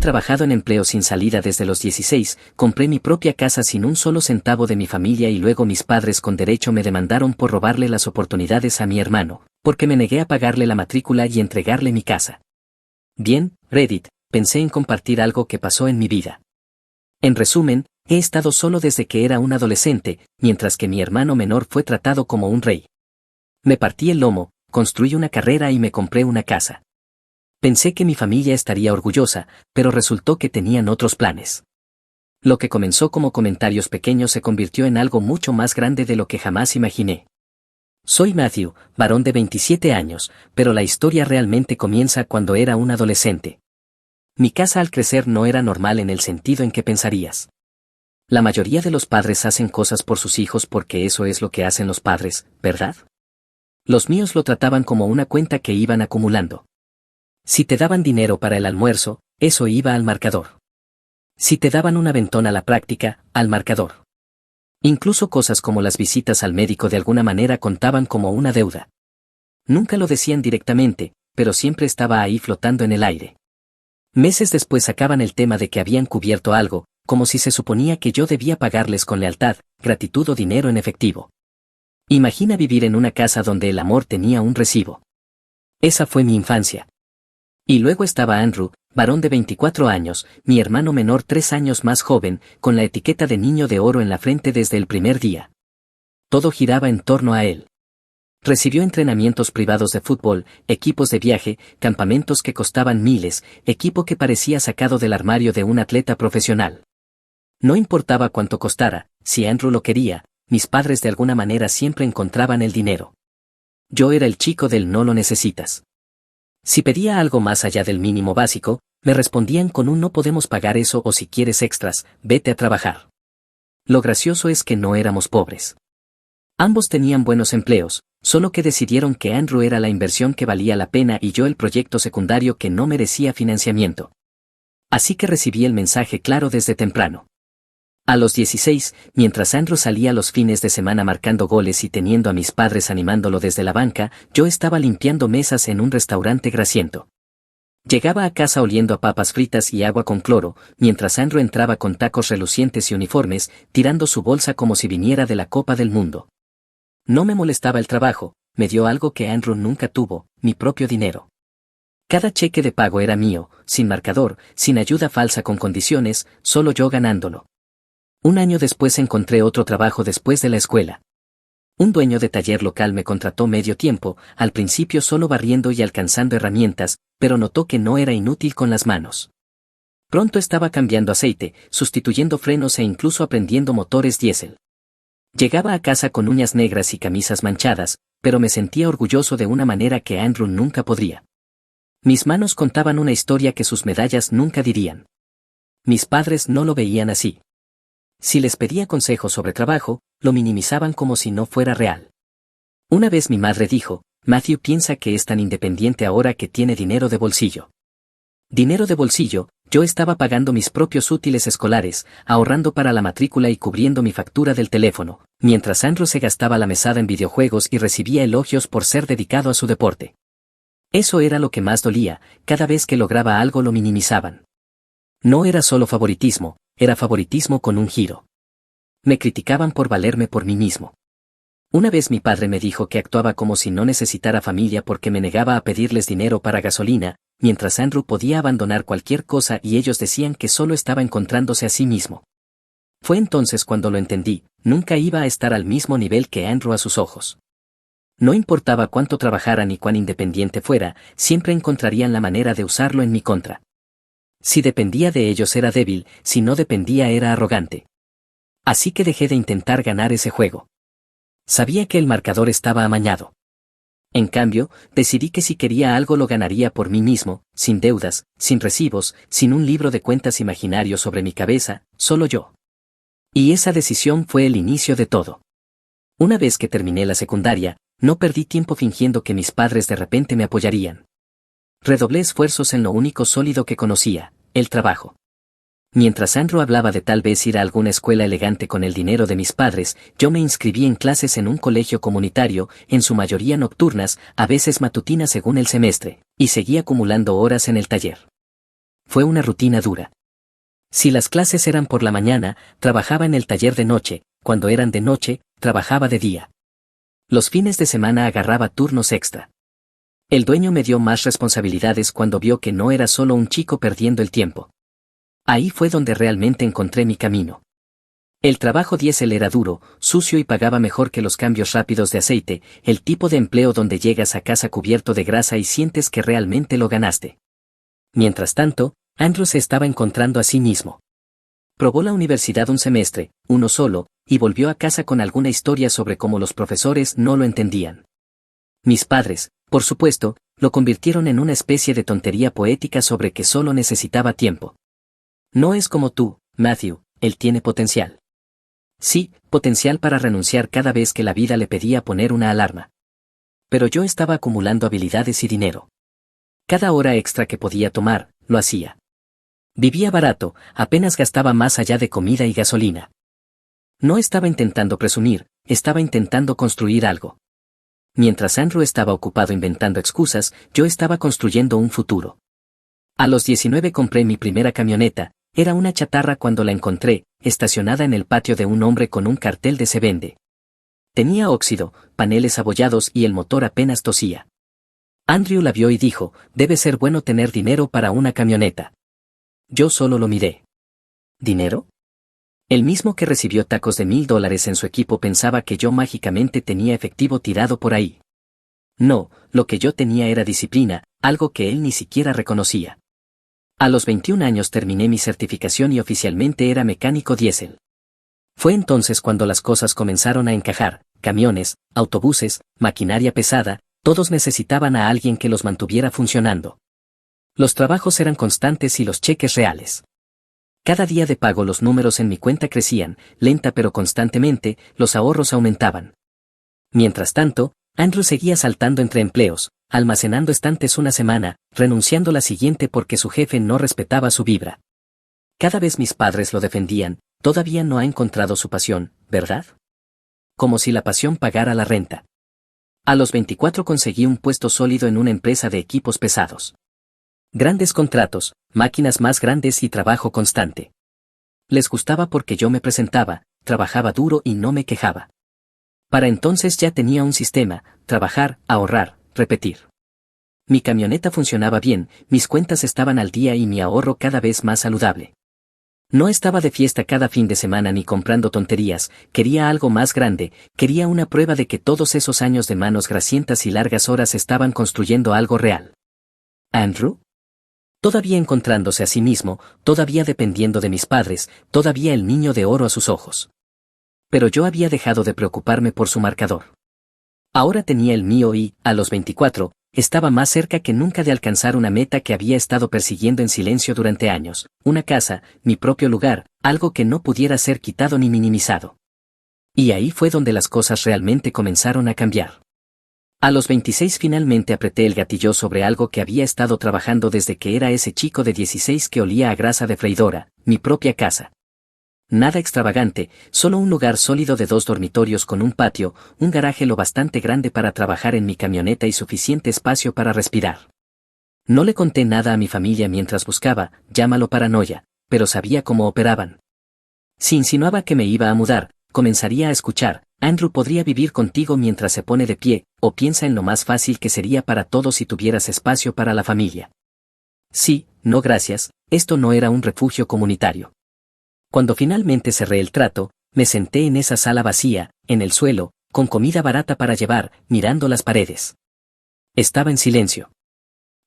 trabajado en empleo sin salida desde los 16, compré mi propia casa sin un solo centavo de mi familia y luego mis padres con derecho me demandaron por robarle las oportunidades a mi hermano, porque me negué a pagarle la matrícula y entregarle mi casa. Bien, Reddit, pensé en compartir algo que pasó en mi vida. En resumen, he estado solo desde que era un adolescente, mientras que mi hermano menor fue tratado como un rey. Me partí el lomo, construí una carrera y me compré una casa. Pensé que mi familia estaría orgullosa, pero resultó que tenían otros planes. Lo que comenzó como comentarios pequeños se convirtió en algo mucho más grande de lo que jamás imaginé. Soy Matthew, varón de 27 años, pero la historia realmente comienza cuando era un adolescente. Mi casa al crecer no era normal en el sentido en que pensarías. La mayoría de los padres hacen cosas por sus hijos porque eso es lo que hacen los padres, ¿verdad? Los míos lo trataban como una cuenta que iban acumulando. Si te daban dinero para el almuerzo, eso iba al marcador. Si te daban un aventón a la práctica, al marcador. Incluso cosas como las visitas al médico de alguna manera contaban como una deuda. Nunca lo decían directamente, pero siempre estaba ahí flotando en el aire. Meses después sacaban el tema de que habían cubierto algo, como si se suponía que yo debía pagarles con lealtad, gratitud o dinero en efectivo. Imagina vivir en una casa donde el amor tenía un recibo. Esa fue mi infancia. Y luego estaba Andrew, varón de 24 años, mi hermano menor 3 años más joven, con la etiqueta de niño de oro en la frente desde el primer día. Todo giraba en torno a él. Recibió entrenamientos privados de fútbol, equipos de viaje, campamentos que costaban miles, equipo que parecía sacado del armario de un atleta profesional. No importaba cuánto costara, si Andrew lo quería, mis padres de alguna manera siempre encontraban el dinero. Yo era el chico del no lo necesitas. Si pedía algo más allá del mínimo básico, me respondían con un no podemos pagar eso o si quieres extras, vete a trabajar. Lo gracioso es que no éramos pobres. Ambos tenían buenos empleos, solo que decidieron que Andrew era la inversión que valía la pena y yo el proyecto secundario que no merecía financiamiento. Así que recibí el mensaje claro desde temprano. A los 16, mientras Andrew salía los fines de semana marcando goles y teniendo a mis padres animándolo desde la banca, yo estaba limpiando mesas en un restaurante grasiento. Llegaba a casa oliendo a papas fritas y agua con cloro, mientras Andrew entraba con tacos relucientes y uniformes, tirando su bolsa como si viniera de la Copa del Mundo. No me molestaba el trabajo, me dio algo que Andrew nunca tuvo, mi propio dinero. Cada cheque de pago era mío, sin marcador, sin ayuda falsa con condiciones, solo yo ganándolo. Un año después encontré otro trabajo después de la escuela. Un dueño de taller local me contrató medio tiempo, al principio solo barriendo y alcanzando herramientas, pero notó que no era inútil con las manos. Pronto estaba cambiando aceite, sustituyendo frenos e incluso aprendiendo motores diésel. Llegaba a casa con uñas negras y camisas manchadas, pero me sentía orgulloso de una manera que Andrew nunca podría. Mis manos contaban una historia que sus medallas nunca dirían. Mis padres no lo veían así. Si les pedía consejos sobre trabajo, lo minimizaban como si no fuera real. Una vez mi madre dijo, Matthew piensa que es tan independiente ahora que tiene dinero de bolsillo. Dinero de bolsillo, yo estaba pagando mis propios útiles escolares, ahorrando para la matrícula y cubriendo mi factura del teléfono, mientras Andrew se gastaba la mesada en videojuegos y recibía elogios por ser dedicado a su deporte. Eso era lo que más dolía, cada vez que lograba algo lo minimizaban. No era solo favoritismo, era favoritismo con un giro. Me criticaban por valerme por mí mismo. Una vez mi padre me dijo que actuaba como si no necesitara familia porque me negaba a pedirles dinero para gasolina, mientras Andrew podía abandonar cualquier cosa y ellos decían que solo estaba encontrándose a sí mismo. Fue entonces cuando lo entendí, nunca iba a estar al mismo nivel que Andrew a sus ojos. No importaba cuánto trabajara ni cuán independiente fuera, siempre encontrarían la manera de usarlo en mi contra. Si dependía de ellos era débil, si no dependía era arrogante. Así que dejé de intentar ganar ese juego. Sabía que el marcador estaba amañado. En cambio, decidí que si quería algo lo ganaría por mí mismo, sin deudas, sin recibos, sin un libro de cuentas imaginario sobre mi cabeza, solo yo. Y esa decisión fue el inicio de todo. Una vez que terminé la secundaria, no perdí tiempo fingiendo que mis padres de repente me apoyarían. Redoblé esfuerzos en lo único sólido que conocía, el trabajo. Mientras Andrew hablaba de tal vez ir a alguna escuela elegante con el dinero de mis padres, yo me inscribí en clases en un colegio comunitario, en su mayoría nocturnas, a veces matutinas según el semestre, y seguí acumulando horas en el taller. fue una rutina dura. Si las clases eran por la mañana, trabajaba en el taller de noche, cuando eran de noche, trabajaba de día. Los fines de semana agarraba turnos extra. El dueño me dio más responsabilidades cuando vio que no era solo un chico perdiendo el tiempo. Ahí fue donde realmente encontré mi camino. El trabajo diésel era duro, sucio y pagaba mejor que los cambios rápidos de aceite, el tipo de empleo donde llegas a casa cubierto de grasa y sientes que realmente lo ganaste. Mientras tanto, Andrew se estaba encontrando a sí mismo. Probó la universidad un semestre, uno solo, y volvió a casa con alguna historia sobre cómo los profesores no lo entendían. Mis padres, por supuesto, lo convirtieron en una especie de tontería poética sobre que solo necesitaba tiempo. No es como tú, Matthew, él tiene potencial. Sí, potencial para renunciar cada vez que la vida le pedía poner una alarma. Pero yo estaba acumulando habilidades y dinero. Cada hora extra que podía tomar, lo hacía. Vivía barato, apenas gastaba más allá de comida y gasolina. No estaba intentando presumir, estaba intentando construir algo. Mientras Andrew estaba ocupado inventando excusas, yo estaba construyendo un futuro. A los 19 compré mi primera camioneta, era una chatarra cuando la encontré, estacionada en el patio de un hombre con un cartel de se vende. Tenía óxido, paneles abollados y el motor apenas tosía. Andrew la vio y dijo, debe ser bueno tener dinero para una camioneta. Yo solo lo miré. ¿Dinero? El mismo que recibió tacos de $1000 en su equipo pensaba que yo mágicamente tenía efectivo tirado por ahí. No, lo que yo tenía era disciplina, algo que él ni siquiera reconocía. A los 21 años terminé mi certificación y oficialmente era mecánico diésel. Fue entonces cuando las cosas comenzaron a encajar, camiones, autobuses, maquinaria pesada, todos necesitaban a alguien que los mantuviera funcionando. Los trabajos eran constantes y los cheques reales. Cada día de pago los números en mi cuenta crecían, lenta pero constantemente, los ahorros aumentaban. Mientras tanto, Andrew seguía saltando entre empleos, almacenando estantes una semana, renunciando la siguiente porque su jefe no respetaba su vibra. Cada vez mis padres lo defendían, todavía no ha encontrado su pasión, ¿verdad? Como si la pasión pagara la renta. A los 24 conseguí un puesto sólido en una empresa de equipos pesados. Grandes contratos, máquinas más grandes y trabajo constante. Les gustaba porque yo me presentaba, trabajaba duro y no me quejaba. Para entonces ya tenía un sistema, trabajar, ahorrar, repetir. Mi camioneta funcionaba bien, mis cuentas estaban al día y mi ahorro cada vez más saludable. No estaba de fiesta cada fin de semana ni comprando tonterías, quería algo más grande, quería una prueba de que todos esos años de manos grasientas y largas horas estaban construyendo algo real. ¿Andrew? Todavía encontrándose a sí mismo, todavía dependiendo de mis padres, todavía el niño de oro a sus ojos. Pero yo había dejado de preocuparme por su marcador. Ahora tenía el mío y, a los 24, estaba más cerca que nunca de alcanzar una meta que había estado persiguiendo en silencio durante años, una casa, mi propio lugar, algo que no pudiera ser quitado ni minimizado. Y ahí fue donde las cosas realmente comenzaron a cambiar. A los 26 finalmente apreté el gatillo sobre algo que había estado trabajando desde que era ese chico de 16 que olía a grasa de freidora, mi propia casa. Nada extravagante, solo un lugar sólido de 2 dormitorios con un patio, un garaje lo bastante grande para trabajar en mi camioneta y suficiente espacio para respirar. No le conté nada a mi familia mientras buscaba, llámalo paranoia, pero sabía cómo operaban. Si insinuaba que me iba a mudar, comenzaría a escuchar, Andrew podría vivir contigo mientras se pone de pie, o piensa en lo más fácil que sería para todos si tuvieras espacio para la familia. Sí, no gracias, esto no era un refugio comunitario. Cuando finalmente cerré el trato, me senté en esa sala vacía, en el suelo, con comida barata para llevar, mirando las paredes. Estaba en silencio.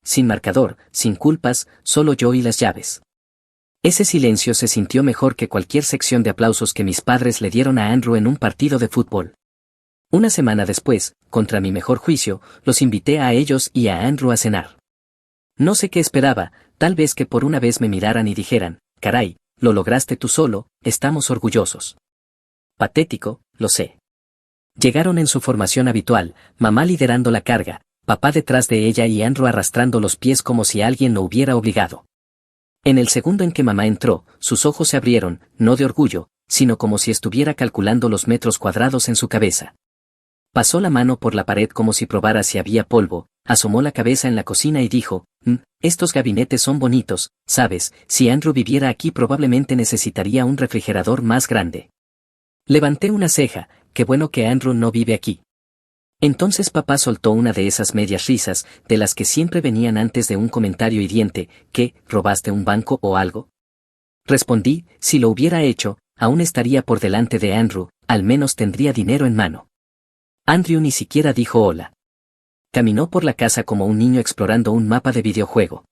Sin marcador, sin culpas, solo yo y las llaves. Ese silencio se sintió mejor que cualquier sección de aplausos que mis padres le dieron a Andrew en un partido de fútbol. Una semana después, contra mi mejor juicio, los invité a ellos y a Andrew a cenar. No sé qué esperaba, tal vez que por una vez me miraran y dijeran, caray, lo lograste tú solo, estamos orgullosos. Patético, lo sé. Llegaron en su formación habitual, mamá liderando la carga, papá detrás de ella y Andrew arrastrando los pies como si alguien lo hubiera obligado. En el segundo en que mamá entró, sus ojos se abrieron, no de orgullo, sino como si estuviera calculando los metros cuadrados en su cabeza. Pasó la mano por la pared como si probara si había polvo, asomó la cabeza en la cocina y dijo, Estos gabinetes son bonitos, ¿sabes? Si Andrew viviera aquí probablemente necesitaría un refrigerador más grande. Levanté una ceja, qué bueno que Andrew no vive aquí. Entonces papá soltó una de esas medias risas, de las que siempre venían antes de un comentario hiriente, ¿qué, robaste un banco o algo? Respondí, si lo hubiera hecho, aún estaría por delante de Andrew, al menos tendría dinero en mano. Andrew ni siquiera dijo hola. Caminó por la casa como un niño explorando un mapa de videojuego.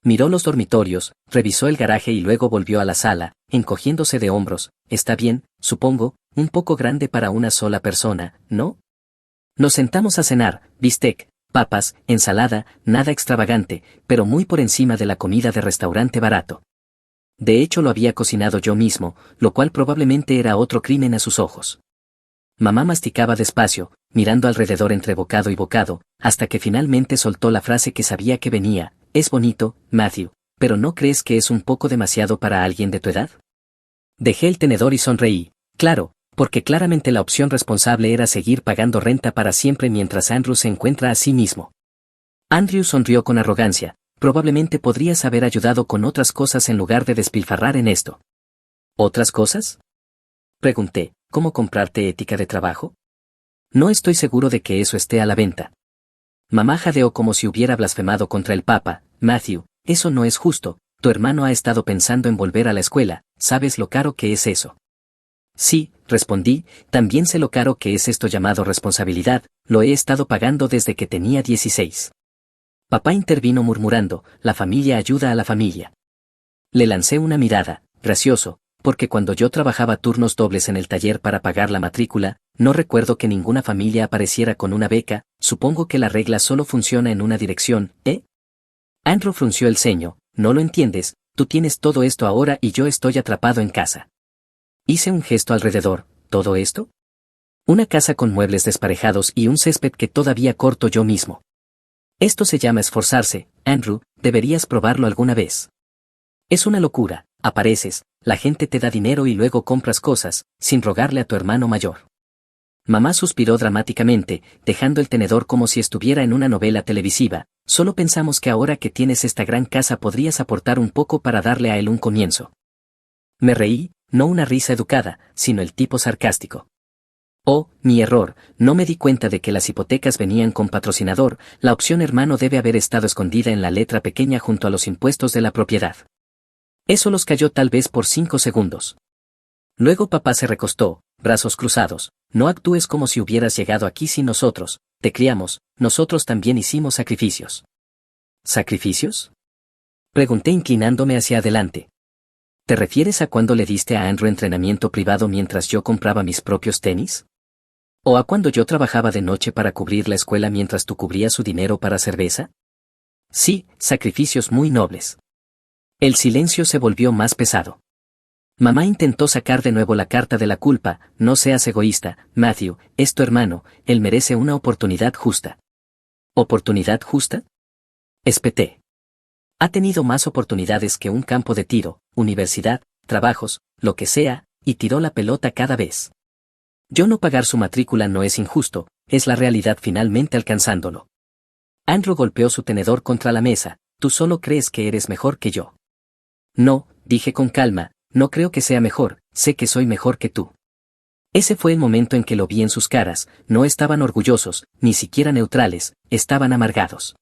Miró los dormitorios, revisó el garaje y luego volvió a la sala, encogiéndose de hombros. Está bien, supongo, un poco grande para una sola persona, ¿no? Nos sentamos a cenar, bistec, papas, ensalada, nada extravagante, pero muy por encima de la comida de restaurante barato. De hecho lo había cocinado yo mismo, lo cual probablemente era otro crimen a sus ojos. Mamá masticaba despacio, mirando alrededor entre bocado y bocado, hasta que finalmente soltó la frase que sabía que venía, es bonito, Matthew, pero ¿no crees que es un poco demasiado para alguien de tu edad? Dejé el tenedor y sonreí, claro, porque claramente la opción responsable era seguir pagando renta para siempre mientras Andrew se encuentra a sí mismo. Andrew sonrió con arrogancia, probablemente podrías haber ayudado con otras cosas en lugar de despilfarrar en esto. ¿Otras cosas? Pregunté, ¿cómo comprarte ética de trabajo? No estoy seguro de que eso esté a la venta. Mamá jadeó como si hubiera blasfemado contra el Papa. Matthew, eso no es justo, tu hermano ha estado pensando en volver a la escuela, ¿sabes lo caro que es eso? Sí, respondí, también sé lo caro que es esto llamado responsabilidad, lo he estado pagando desde que tenía 16. Papá intervino murmurando, la familia ayuda a la familia. Le lancé una mirada, gracioso, porque cuando yo trabajaba turnos dobles en el taller para pagar la matrícula, no recuerdo que ninguna familia apareciera con una beca, supongo que la regla solo funciona en una dirección, ¿eh? Andrew frunció el ceño, no lo entiendes, tú tienes todo esto ahora y yo estoy atrapado en casa. Hice un gesto alrededor, ¿todo esto? Una casa con muebles desparejados y un césped que todavía corto yo mismo. Esto se llama esforzarse, Andrew, deberías probarlo alguna vez. Es una locura, apareces, la gente te da dinero y luego compras cosas, sin rogarle a tu hermano mayor. Mamá suspiró dramáticamente, dejando el tenedor como si estuviera en una novela televisiva, solo pensamos que ahora que tienes esta gran casa podrías aportar un poco para darle a él un comienzo. Me reí, no una risa educada, sino el tipo sarcástico. Oh, mi error, no me di cuenta de que las hipotecas venían con patrocinador, la opción hermano debe haber estado escondida en la letra pequeña junto a los impuestos de la propiedad. Eso los cayó tal vez por 5 segundos. Luego papá se recostó, brazos cruzados, no actúes como si hubieras llegado aquí sin nosotros, te criamos, nosotros también hicimos sacrificios. ¿Sacrificios? Pregunté inclinándome hacia adelante. ¿Te refieres a cuando le diste a Andrew entrenamiento privado mientras yo compraba mis propios tenis? ¿O a cuando yo trabajaba de noche para cubrir la escuela mientras tú cubrías su dinero para cerveza? Sí, sacrificios muy nobles. El silencio se volvió más pesado. Mamá intentó sacar de nuevo la carta de la culpa, no seas egoísta, Matthew, es tu hermano, él merece una oportunidad justa. ¿Oportunidad justa? Espeté. Ha tenido más oportunidades que un campo de tiro, universidad, trabajos, lo que sea, y tiró la pelota cada vez. Yo no pagar su matrícula no es injusto, es la realidad finalmente alcanzándolo. Andrew golpeó su tenedor contra la mesa, tú solo crees que eres mejor que yo. No, dije con calma, no creo que sea mejor, sé que soy mejor que tú. Ese fue el momento en que lo vi en sus caras, no estaban orgullosos, ni siquiera neutrales, estaban amargados.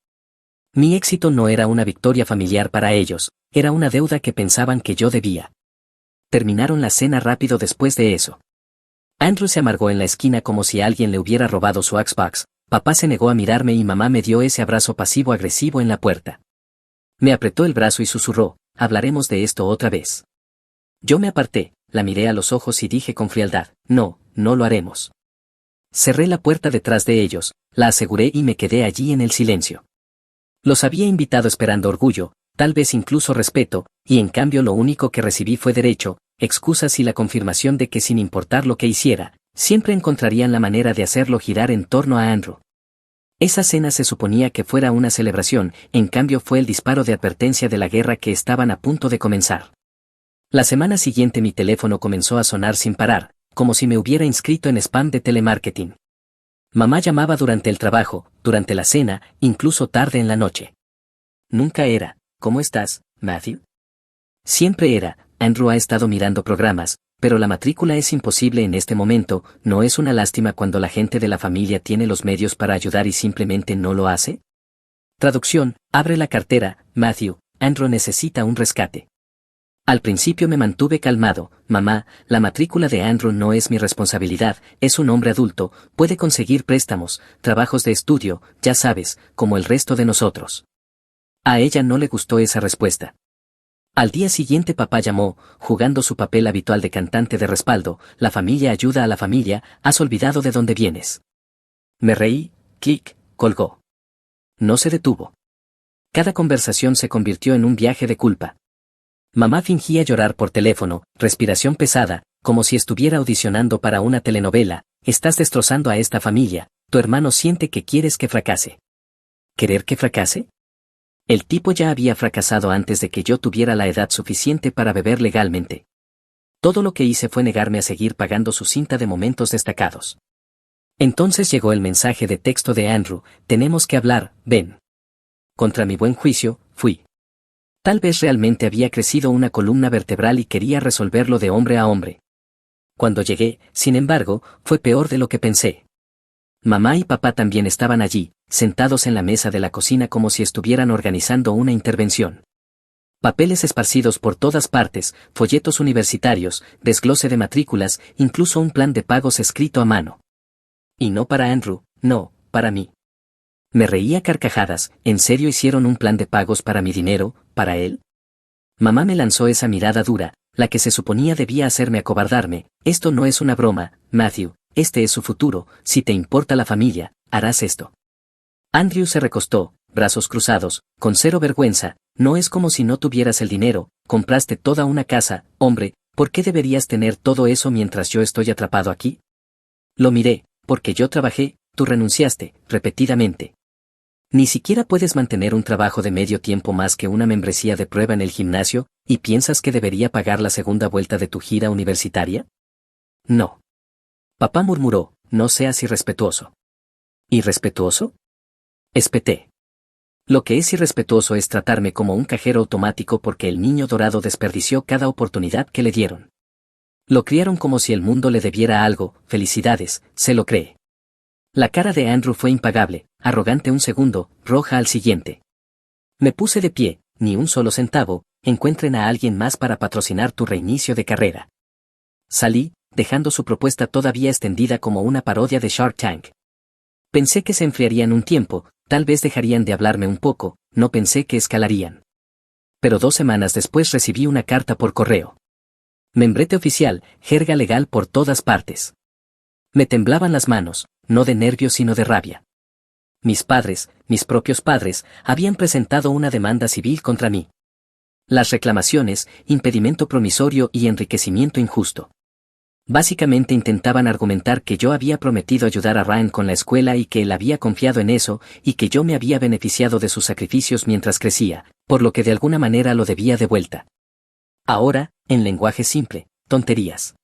Mi éxito no era una victoria familiar para ellos, era una deuda que pensaban que yo debía. Terminaron la cena rápido después de eso. Andrew se amargó en la esquina como si alguien le hubiera robado su Xbox, papá se negó a mirarme y mamá me dio ese abrazo pasivo-agresivo en la puerta. Me apretó el brazo y susurró, hablaremos de esto otra vez. Yo me aparté, la miré a los ojos y dije con frialdad, no, no lo haremos. Cerré la puerta detrás de ellos, la aseguré y me quedé allí en el silencio. Los había invitado esperando orgullo, tal vez incluso respeto, y en cambio lo único que recibí fue derecho, excusas y la confirmación de que sin importar lo que hiciera, siempre encontrarían la manera de hacerlo girar en torno a Andrew. Esa cena se suponía que fuera una celebración, en cambio fue el disparo de advertencia de la guerra que estaban a punto de comenzar. La semana siguiente mi teléfono comenzó a sonar sin parar, como si me hubiera inscrito en spam de telemarketing. Mamá llamaba durante el trabajo, durante la cena, incluso tarde en la noche. Nunca era, ¿cómo estás, Matthew? Siempre era, Andrew ha estado mirando programas, pero la matrícula es imposible en este momento. ¿No es una lástima cuando la gente de la familia tiene los medios para ayudar y simplemente no lo hace? Traducción, abre la cartera, Matthew, Andrew necesita un rescate. Al principio me mantuve calmado, mamá, la matrícula de Andrew no es mi responsabilidad, es un hombre adulto, puede conseguir préstamos, trabajos de estudio, ya sabes, como el resto de nosotros. A ella no le gustó esa respuesta. Al día siguiente papá llamó, jugando su papel habitual de cantante de respaldo, la familia ayuda a la familia, has olvidado de dónde vienes. Me reí, clic, colgó. No se detuvo. Cada conversación se convirtió en un viaje de culpa. Mamá fingía llorar por teléfono, respiración pesada, como si estuviera audicionando para una telenovela, estás destrozando a esta familia, tu hermano siente que quieres que fracase. ¿Querer que fracase? El tipo ya había fracasado antes de que yo tuviera la edad suficiente para beber legalmente. Todo lo que hice fue negarme a seguir pagando su cinta de momentos destacados. Entonces llegó el mensaje de texto de Andrew, tenemos que hablar, ven. Contra mi buen juicio, fui. Tal vez realmente había crecido una columna vertebral y quería resolverlo de hombre a hombre. Cuando llegué, sin embargo, fue peor de lo que pensé. Mamá y papá también estaban allí, sentados en la mesa de la cocina como si estuvieran organizando una intervención. Papeles esparcidos por todas partes, folletos universitarios, desglose de matrículas, incluso un plan de pagos escrito a mano. Y no para Andrew, no, para mí. Me reía a carcajadas, ¿en serio hicieron un plan de pagos para mi dinero, para él? Mamá me lanzó esa mirada dura, la que se suponía debía hacerme acobardarme, esto no es una broma, Matthew, este es su futuro, si te importa la familia, harás esto. Andrew se recostó, brazos cruzados, con cero vergüenza, no es como si no tuvieras el dinero, compraste toda una casa, hombre, ¿por qué deberías tener todo eso mientras yo estoy atrapado aquí? Lo miré, porque yo trabajé, tú renunciaste, repetidamente. Ni siquiera puedes mantener un trabajo de medio tiempo más que una membresía de prueba en el gimnasio, ¿y piensas que debería pagar la segunda vuelta de tu gira universitaria? No. Papá murmuró, no seas irrespetuoso. ¿Irrespetuoso? Espeté. Lo que es irrespetuoso es tratarme como un cajero automático porque el niño dorado desperdició cada oportunidad que le dieron. Lo criaron como si el mundo le debiera algo, felicidades, se lo cree. La cara de Andrew fue impagable, arrogante un segundo, roja al siguiente. Me puse de pie, ni un solo centavo, encuentren a alguien más para patrocinar tu reinicio de carrera. Salí, dejando su propuesta todavía extendida como una parodia de Shark Tank. Pensé que se enfriarían un tiempo, tal vez dejarían de hablarme un poco, no pensé que escalarían. Pero 2 semanas después recibí una carta por correo. Membrete oficial, jerga legal por todas partes. Me temblaban las manos, no de nervios sino de rabia. Mis padres, mis propios padres, habían presentado una demanda civil contra mí. Las reclamaciones, impedimento promisorio y enriquecimiento injusto. Básicamente intentaban argumentar que yo había prometido ayudar a Ryan con la escuela y que él había confiado en eso, y que yo me había beneficiado de sus sacrificios mientras crecía, por lo que de alguna manera lo debía de vuelta. Ahora, en lenguaje simple, tonterías.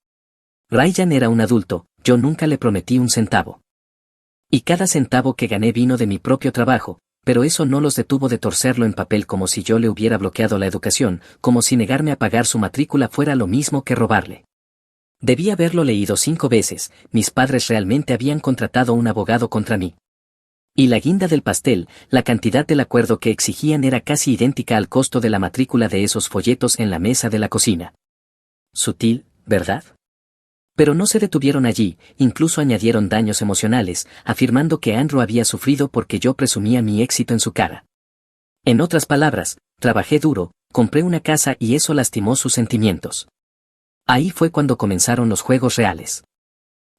Ryan era un adulto, yo nunca le prometí un centavo. Y cada centavo que gané vino de mi propio trabajo, pero eso no los detuvo de torcerlo en papel como si yo le hubiera bloqueado la educación, como si negarme a pagar su matrícula fuera lo mismo que robarle. Debí haberlo leído 5 veces, mis padres realmente habían contratado un abogado contra mí. Y la guinda del pastel, la cantidad del acuerdo que exigían era casi idéntica al costo de la matrícula de esos folletos en la mesa de la cocina. Sutil, ¿verdad? Pero no se detuvieron allí, incluso añadieron daños emocionales, afirmando que Andrew había sufrido porque yo presumía mi éxito en su cara. En otras palabras, trabajé duro, compré una casa y eso lastimó sus sentimientos. Ahí fue cuando comenzaron los juegos reales.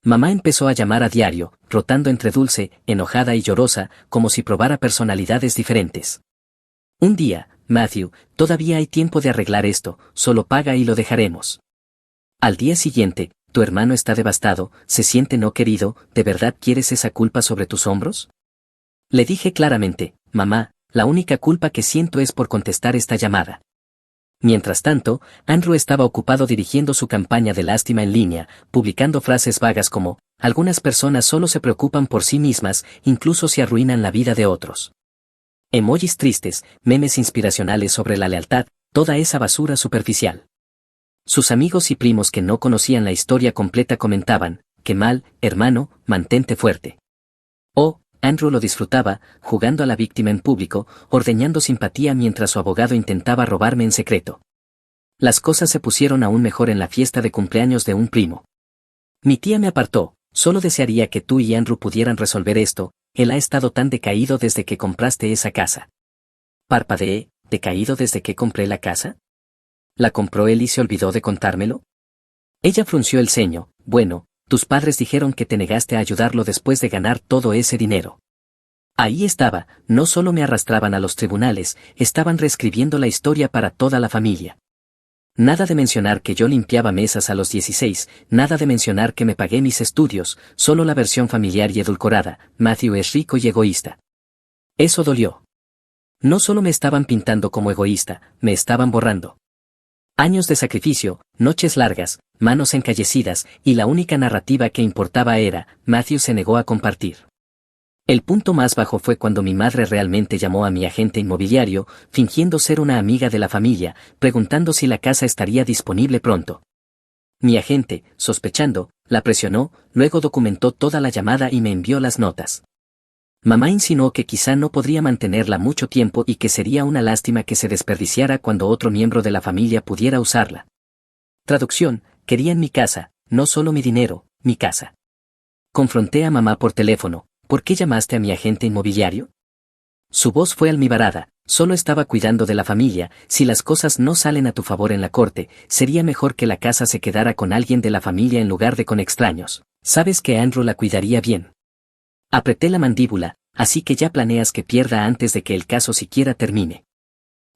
Mamá empezó a llamar a diario, rotando entre dulce, enojada y llorosa, como si probara personalidades diferentes. Un día, Matthew, todavía hay tiempo de arreglar esto, solo paga y lo dejaremos. Al día siguiente, tu hermano está devastado, se siente no querido, ¿de verdad quieres esa culpa sobre tus hombros? Le dije claramente, mamá, la única culpa que siento es por contestar esta llamada. Mientras tanto, Andrew estaba ocupado dirigiendo su campaña de lástima en línea, publicando frases vagas como, algunas personas solo se preocupan por sí mismas, incluso si arruinan la vida de otros. Emojis tristes, memes inspiracionales sobre la lealtad, toda esa basura superficial. Sus amigos y primos que no conocían la historia completa comentaban, qué mal, hermano, mantente fuerte. Oh, Andrew lo disfrutaba, jugando a la víctima en público, ordeñando simpatía mientras su abogado intentaba robarme en secreto. Las cosas se pusieron aún mejor en la fiesta de cumpleaños de un primo. Mi tía me apartó, solo desearía que tú y Andrew pudieran resolver esto, él ha estado tan decaído desde que compraste esa casa. Parpadeé, ¿decaído desde que compré la casa? ¿La compró él y se olvidó de contármelo? Ella frunció el ceño, bueno, tus padres dijeron que te negaste a ayudarlo después de ganar todo ese dinero. Ahí estaba, no solo me arrastraban a los tribunales, estaban reescribiendo la historia para toda la familia. Nada de mencionar que yo limpiaba mesas a los 16, nada de mencionar que me pagué mis estudios, solo la versión familiar y edulcorada, Matthew es rico y egoísta. Eso dolió. No solo me estaban pintando como egoísta, me estaban borrando. Años de sacrificio, noches largas, manos encallecidas, y la única narrativa que importaba era, Matthew se negó a compartir. El punto más bajo fue cuando mi madre realmente llamó a mi agente inmobiliario, fingiendo ser una amiga de la familia, preguntando si la casa estaría disponible pronto. Mi agente, sospechando, la presionó, luego documentó toda la llamada y me envió las notas. Mamá insinuó que quizá no podría mantenerla mucho tiempo y que sería una lástima que se desperdiciara cuando otro miembro de la familia pudiera usarla. Traducción, querían mi casa, no solo mi dinero, mi casa. Confronté a mamá por teléfono. ¿Por qué llamaste a mi agente inmobiliario? Su voz fue almibarada, solo estaba cuidando de la familia, si las cosas no salen a tu favor en la corte, sería mejor que la casa se quedara con alguien de la familia en lugar de con extraños. Sabes que Andrew la cuidaría bien. Apreté la mandíbula, así que ya planeas que pierda antes de que el caso siquiera termine.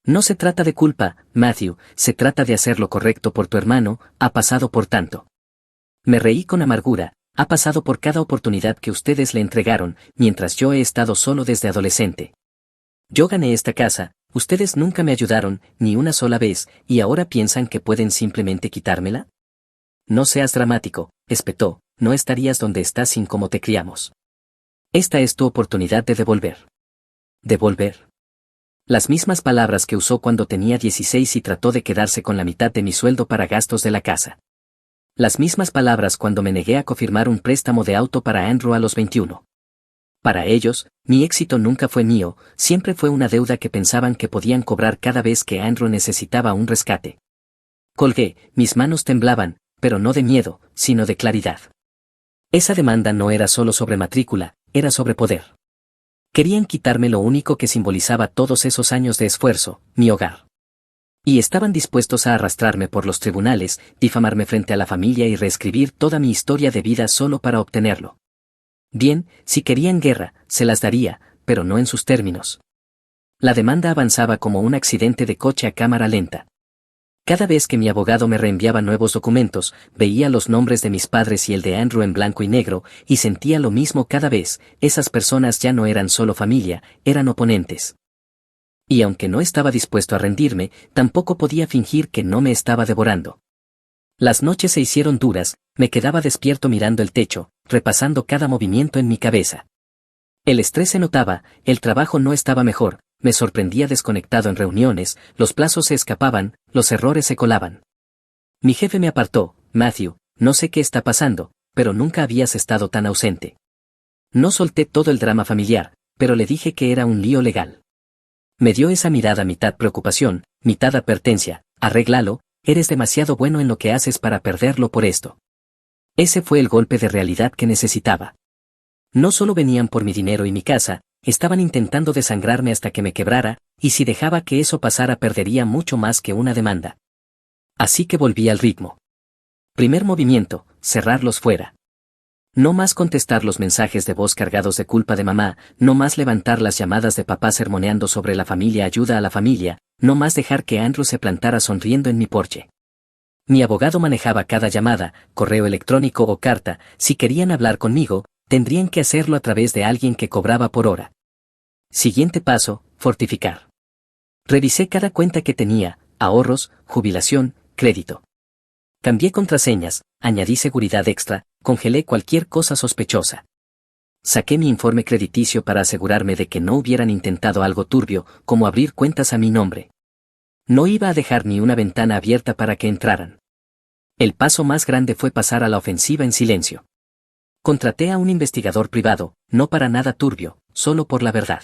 No se trata de culpa, Matthew, se trata de hacer lo correcto por tu hermano, ha pasado por tanto. Me reí con amargura. Ha pasado por cada oportunidad que ustedes le entregaron, mientras yo he estado solo desde adolescente. Yo gané esta casa, ustedes nunca me ayudaron, ni una sola vez, y ahora piensan que pueden simplemente quitármela. No seas dramático, espetó, no estarías donde estás sin cómo te criamos. Esta es tu oportunidad de devolver. ¿Devolver? Las mismas palabras que usó cuando tenía 16 y trató de quedarse con la mitad de mi sueldo para gastos de la casa. Las mismas palabras cuando me negué a confirmar un préstamo de auto para Andrew a los 21. Para ellos, mi éxito nunca fue mío, siempre fue una deuda que pensaban que podían cobrar cada vez que Andrew necesitaba un rescate. Colgué, mis manos temblaban, pero no de miedo, sino de claridad. Esa demanda no era solo sobre matrícula, era sobre poder. Querían quitarme lo único que simbolizaba todos esos años de esfuerzo, mi hogar. Y estaban dispuestos a arrastrarme por los tribunales, difamarme frente a la familia y reescribir toda mi historia de vida solo para obtenerlo. Bien, si querían guerra, se las daría, pero no en sus términos. La demanda avanzaba como un accidente de coche a cámara lenta. Cada vez que mi abogado me reenviaba nuevos documentos, veía los nombres de mis padres y el de Andrew en blanco y negro, y sentía lo mismo cada vez, esas personas ya no eran solo familia, eran oponentes. Y aunque no estaba dispuesto a rendirme, tampoco podía fingir que no me estaba devorando. Las noches se hicieron duras, me quedaba despierto mirando el techo, repasando cada movimiento en mi cabeza. El estrés se notaba, el trabajo no estaba mejor, me sorprendía desconectado en reuniones, los plazos se escapaban, los errores se colaban. Mi jefe me apartó, Matthew, no sé qué está pasando, pero nunca habías estado tan ausente. No solté todo el drama familiar, pero le dije que era un lío legal. Me dio esa mirada mitad preocupación, mitad advertencia, arréglalo, eres demasiado bueno en lo que haces para perderlo por esto. Ese fue el golpe de realidad que necesitaba. No solo venían por mi dinero y mi casa, estaban intentando desangrarme hasta que me quebrara, y si dejaba que eso pasara perdería mucho más que una demanda. Así que volví al ritmo. Primer movimiento, cerrarlos fuera. No más contestar los mensajes de voz cargados de culpa de mamá, no más levantar las llamadas de papá sermoneando sobre la familia ayuda a la familia, no más dejar que Andrew se plantara sonriendo en mi porche. Mi abogado manejaba cada llamada, correo electrónico o carta, si querían hablar conmigo, tendrían que hacerlo a través de alguien que cobraba por hora. Siguiente paso, fortificar. Revisé cada cuenta que tenía, ahorros, jubilación, crédito. Cambié contraseñas, añadí seguridad extra, congelé cualquier cosa sospechosa. Saqué mi informe crediticio para asegurarme de que no hubieran intentado algo turbio, como abrir cuentas a mi nombre. No iba a dejar ni una ventana abierta para que entraran. El paso más grande fue pasar a la ofensiva en silencio. Contraté a un investigador privado, no para nada turbio, solo por la verdad.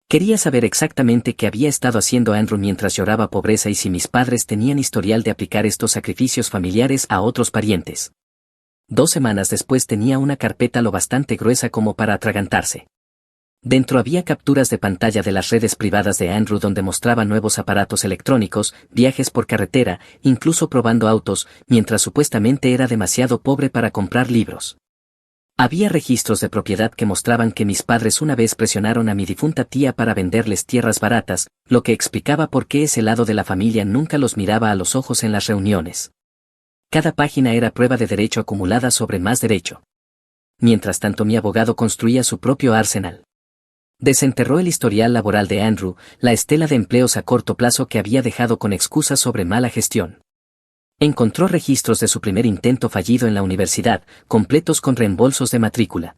Quería saber exactamente qué había estado haciendo Andrew mientras lloraba pobreza y si mis padres tenían historial de aplicar estos sacrificios familiares a otros parientes. 2 semanas después tenía una carpeta lo bastante gruesa como para atragantarse. Dentro había capturas de pantalla de las redes privadas de Andrew donde mostraba nuevos aparatos electrónicos, viajes por carretera, incluso probando autos, mientras supuestamente era demasiado pobre para comprar libros. Había registros de propiedad que mostraban que mis padres una vez presionaron a mi difunta tía para venderles tierras baratas, lo que explicaba por qué ese lado de la familia nunca los miraba a los ojos en las reuniones. Cada página era prueba de derecho acumulada sobre más derecho. Mientras tanto mi abogado construía su propio arsenal. Desenterró el historial laboral de Andrew, la estela de empleos a corto plazo que había dejado con excusas sobre mala gestión. Encontró registros de su primer intento fallido en la universidad, completos con reembolsos de matrícula.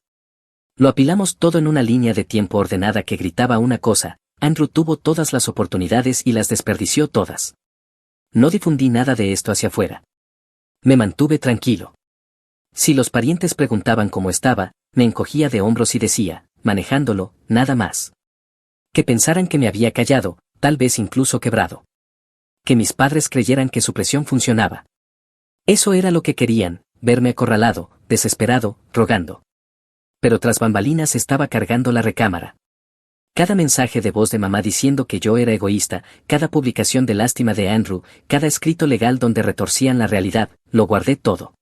Lo apilamos todo en una línea de tiempo ordenada que gritaba una cosa: Andrew tuvo todas las oportunidades y las desperdició todas. No difundí nada de esto hacia afuera. Me mantuve tranquilo. Si los parientes preguntaban cómo estaba, me encogía de hombros y decía, manejándolo, nada más. Que pensaran que me había callado, tal vez incluso quebrado. Que mis padres creyeran que su presión funcionaba. Eso era lo que querían, verme acorralado, desesperado, rogando. Pero tras bambalinas estaba cargando la recámara. Cada mensaje de voz de mamá diciendo que yo era egoísta, cada publicación de lástima de Andrew, cada escrito legal donde retorcían la realidad, lo guardé todo.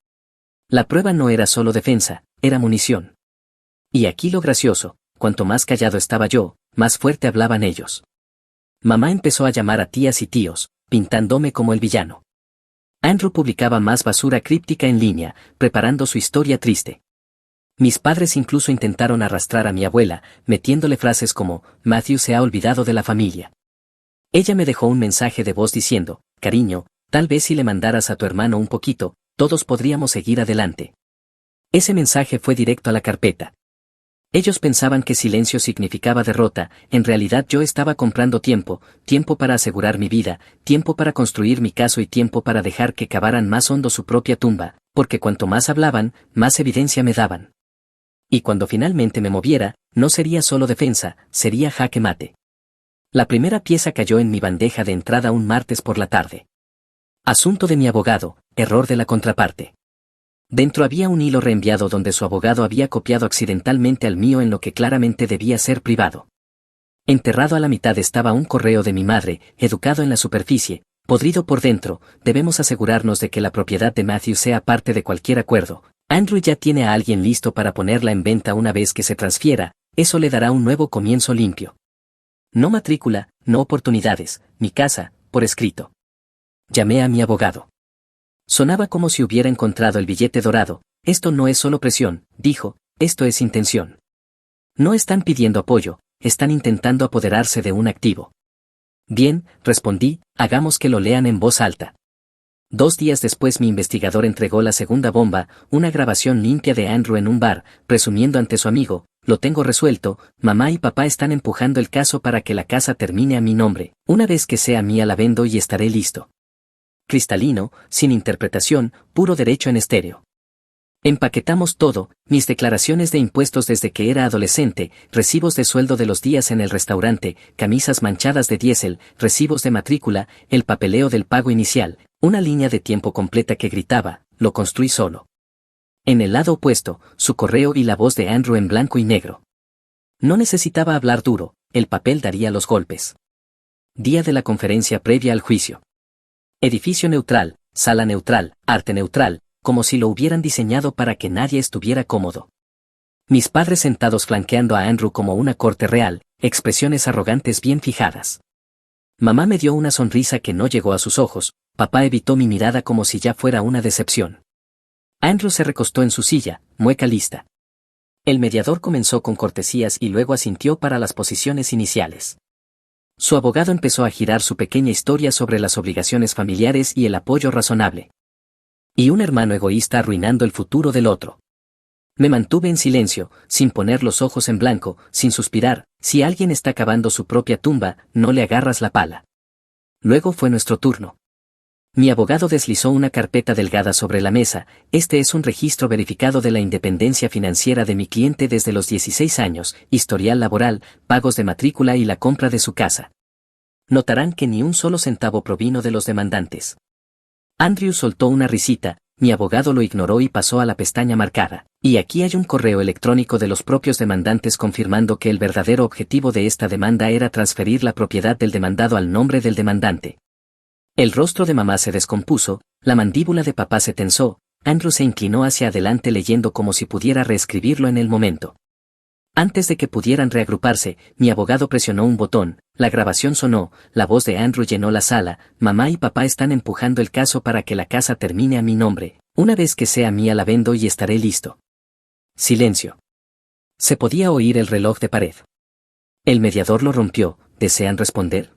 La prueba no era solo defensa, era munición. Y aquí lo gracioso, cuanto más callado estaba yo, más fuerte hablaban ellos. Mamá empezó a llamar a tías y tíos, pintándome como el villano. Andrew publicaba más basura críptica en línea, preparando su historia triste. Mis padres incluso intentaron arrastrar a mi abuela, metiéndole frases como, Matthew se ha olvidado de la familia. Ella me dejó un mensaje de voz diciendo, cariño, tal vez si le mandaras a tu hermano un poquito, todos podríamos seguir adelante. Ese mensaje fue directo a la carpeta. Ellos pensaban que silencio significaba derrota, en realidad yo estaba comprando tiempo, tiempo para asegurar mi vida, tiempo para construir mi caso y tiempo para dejar que cavaran más hondo su propia tumba, porque cuanto más hablaban, más evidencia me daban. Y cuando finalmente me moviera, no sería solo defensa, sería jaque mate. La primera pieza cayó en mi bandeja de entrada un martes por la tarde. Asunto de mi abogado, error de la contraparte. Dentro había un hilo reenviado donde su abogado había copiado accidentalmente al mío en lo que claramente debía ser privado. Enterrado a la mitad estaba un correo de mi madre, educado en la superficie, podrido por dentro, debemos asegurarnos de que la propiedad de Matthew sea parte de cualquier acuerdo. Andrew ya tiene a alguien listo para ponerla en venta una vez que se transfiera, eso le dará un nuevo comienzo limpio. No matrícula, no oportunidades, mi casa, por escrito. Llamé a mi abogado. Sonaba como si hubiera encontrado el billete dorado. Esto no es solo presión, dijo, esto es intención. No están pidiendo apoyo, están intentando apoderarse de un activo. Bien, respondí, hagamos que lo lean en voz alta. 2 días después mi investigador entregó la segunda bomba, una grabación limpia de Andrew en un bar, presumiendo ante su amigo, lo tengo resuelto, mamá y papá están empujando el caso para que la casa termine a mi nombre, una vez que sea mía la vendo y estaré listo. Cristalino, sin interpretación, puro derecho en estéreo. Empaquetamos todo, mis declaraciones de impuestos desde que era adolescente, recibos de sueldo de los días en el restaurante, camisas manchadas de diésel, recibos de matrícula, el papeleo del pago inicial, una línea de tiempo completa que gritaba, lo construí solo. En el lado opuesto, su correo y la voz de Andrew en blanco y negro. No necesitaba hablar duro, el papel daría los golpes. Día de la conferencia previa al juicio. Edificio neutral, sala neutral, arte neutral, como si lo hubieran diseñado para que nadie estuviera cómodo. Mis padres sentados flanqueando a Andrew como una corte real, expresiones arrogantes bien fijadas. Mamá me dio una sonrisa que no llegó a sus ojos, papá evitó mi mirada como si ya fuera una decepción. Andrew se recostó en su silla, mueca lista. El mediador comenzó con cortesías y luego asintió para las posiciones iniciales. Su abogado empezó a girar su pequeña historia sobre las obligaciones familiares y el apoyo razonable. Y un hermano egoísta arruinando el futuro del otro. Me mantuve en silencio, sin poner los ojos en blanco, sin suspirar. Si alguien está cavando su propia tumba, no le agarras la pala. Luego fue nuestro turno. Mi abogado deslizó una carpeta delgada sobre la mesa. Este es un registro verificado de la independencia financiera de mi cliente desde los 16 años, historial laboral, pagos de matrícula y la compra de su casa. Notarán que ni un solo centavo provino de los demandantes. Andrew soltó una risita, mi abogado lo ignoró y pasó a la pestaña marcada. Y aquí hay un correo electrónico de los propios demandantes confirmando que el verdadero objetivo de esta demanda era transferir la propiedad del demandado al nombre del demandante. El rostro de mamá se descompuso, la mandíbula de papá se tensó, Andrew se inclinó hacia adelante leyendo como si pudiera reescribirlo en el momento. Antes de que pudieran reagruparse, mi abogado presionó un botón, la grabación sonó, la voz de Andrew llenó la sala, mamá y papá están empujando el caso para que la casa termine a mi nombre, una vez que sea mía la vendo y estaré listo. Silencio. Se podía oír el reloj de pared. El mediador lo rompió, ¿desean responder?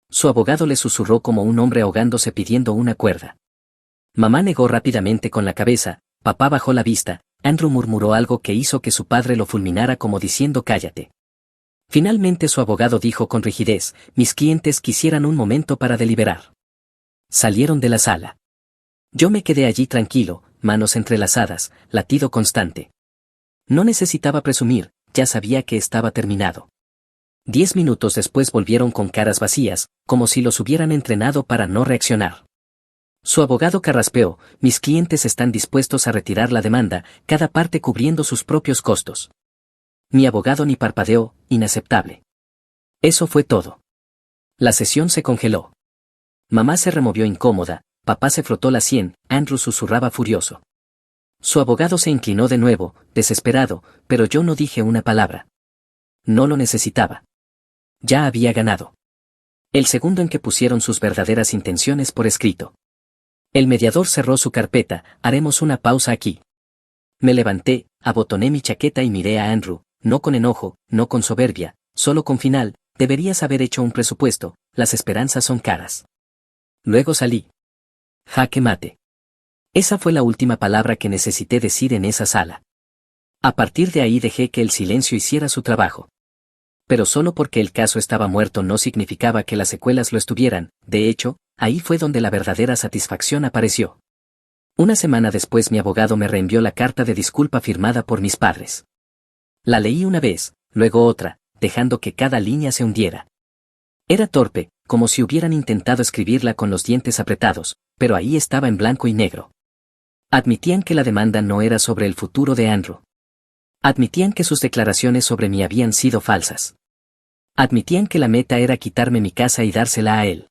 Su abogado le susurró como un hombre ahogándose pidiendo una cuerda. Mamá negó rápidamente con la cabeza, papá bajó la vista, Andrew murmuró algo que hizo que su padre lo fulminara como diciendo cállate. Finalmente su abogado dijo con rigidez, mis clientes quisieran un momento para deliberar. Salieron de la sala. Yo me quedé allí tranquilo, manos entrelazadas, latido constante. No necesitaba presumir, ya sabía que estaba terminado. 10 minutos después volvieron con caras vacías, como si los hubieran entrenado para no reaccionar. Su abogado carraspeó, mis clientes están dispuestos a retirar la demanda, cada parte cubriendo sus propios costos. Mi abogado ni parpadeó, inaceptable. Eso fue todo. La sesión se congeló. Mamá se removió incómoda, papá se frotó la sien, Andrew susurraba furioso. Su abogado se inclinó de nuevo, desesperado, pero yo no dije una palabra. No lo necesitaba. Ya había ganado. El segundo en que pusieron sus verdaderas intenciones por escrito. El mediador cerró su carpeta, haremos una pausa aquí. Me levanté, abotoné mi chaqueta y miré a Andrew, no con enojo, no con soberbia, solo con final, deberías haber hecho un presupuesto, las esperanzas son caras. Luego salí. Jaque mate. Esa fue la última palabra que necesité decir en esa sala. A partir de ahí dejé que el silencio hiciera su trabajo. Pero solo porque el caso estaba muerto no significaba que las secuelas lo estuvieran, de hecho, ahí fue donde la verdadera satisfacción apareció. Una semana después mi abogado me reenvió la carta de disculpa firmada por mis padres. La leí una vez, luego otra, dejando que cada línea se hundiera. Era torpe, como si hubieran intentado escribirla con los dientes apretados, pero ahí estaba en blanco y negro. Admitían que la demanda no era sobre el futuro de Andrew. Admitían que sus declaraciones sobre mí habían sido falsas. Admitían que la meta era quitarme mi casa y dársela a él.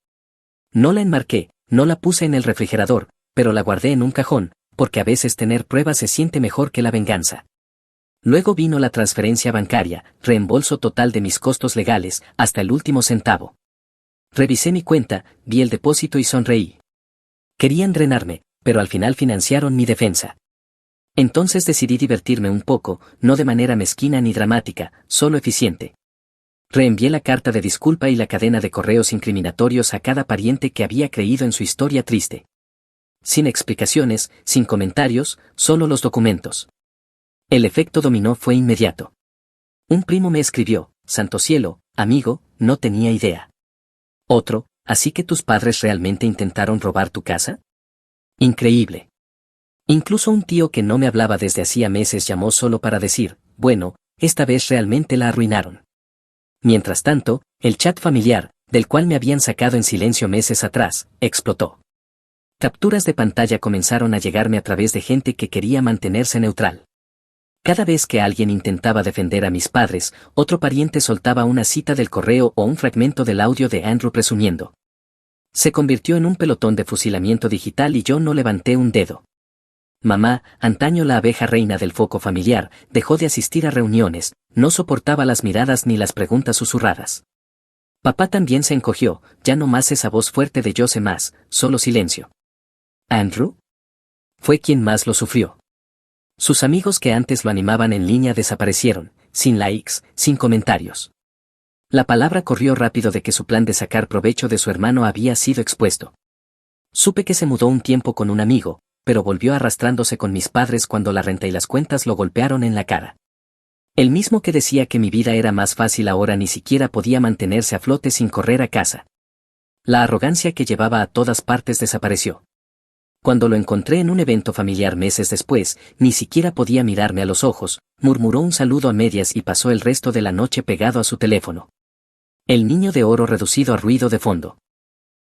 No la enmarqué, no la puse en el refrigerador, pero la guardé en un cajón, porque a veces tener pruebas se siente mejor que la venganza. Luego vino la transferencia bancaria, reembolso total de mis costos legales, hasta el último centavo. Revisé mi cuenta, vi el depósito y sonreí. Querían drenarme, pero al final financiaron mi defensa. Entonces decidí divertirme un poco, no de manera mezquina ni dramática, solo eficiente. Reenvié la carta de disculpa y la cadena de correos incriminatorios a cada pariente que había creído en su historia triste. Sin explicaciones, sin comentarios, solo los documentos. El efecto dominó fue inmediato. Un primo me escribió, santo cielo, amigo, no tenía idea. Otro, ¿así que tus padres realmente intentaron robar tu casa? Increíble. Incluso un tío que no me hablaba desde hacía meses llamó solo para decir, bueno, esta vez realmente la arruinaron. Mientras tanto, el chat familiar, del cual me habían sacado en silencio meses atrás, explotó. Capturas de pantalla comenzaron a llegarme a través de gente que quería mantenerse neutral. Cada vez que alguien intentaba defender a mis padres, otro pariente soltaba una cita del correo o un fragmento del audio de Andrew presumiendo. Se convirtió en un pelotón de fusilamiento digital y yo no levanté un dedo. Mamá, antaño la abeja reina del foco familiar, dejó de asistir a reuniones, no soportaba las miradas ni las preguntas susurradas. Papá también se encogió, ya no más esa voz fuerte de yo sé más, solo silencio. ¿Andrew? Fue quien más lo sufrió. Sus amigos que antes lo animaban en línea desaparecieron, sin likes, sin comentarios. La palabra corrió rápido de que su plan de sacar provecho de su hermano había sido expuesto. Supe que se mudó un tiempo con un amigo, pero volvió arrastrándose con mis padres cuando la renta y las cuentas lo golpearon en la cara. El mismo que decía que mi vida era más fácil ahora ni siquiera podía mantenerse a flote sin correr a casa. La arrogancia que llevaba a todas partes desapareció. Cuando lo encontré en un evento familiar meses después, ni siquiera podía mirarme a los ojos, murmuró un saludo a medias y pasó el resto de la noche pegado a su teléfono. El niño de oro reducido a ruido de fondo.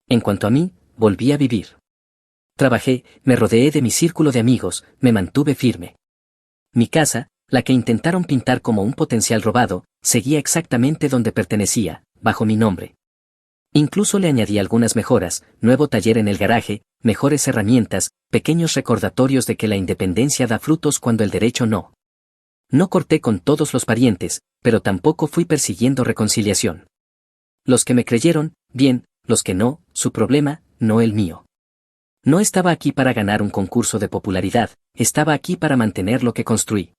En cuanto a mí, volví a vivir. Trabajé, me rodeé de mi círculo de amigos, me mantuve firme. Mi casa, la que intentaron pintar como un potencial robado, seguía exactamente donde pertenecía, bajo mi nombre. Incluso le añadí algunas mejoras, nuevo taller en el garaje, mejores herramientas, pequeños recordatorios de que la independencia da frutos cuando el derecho no. No corté con todos los parientes, pero tampoco fui persiguiendo reconciliación. Los que me creyeron, bien, los que no, su problema, no el mío. No estaba aquí para ganar un concurso de popularidad, estaba aquí para mantener lo que construí.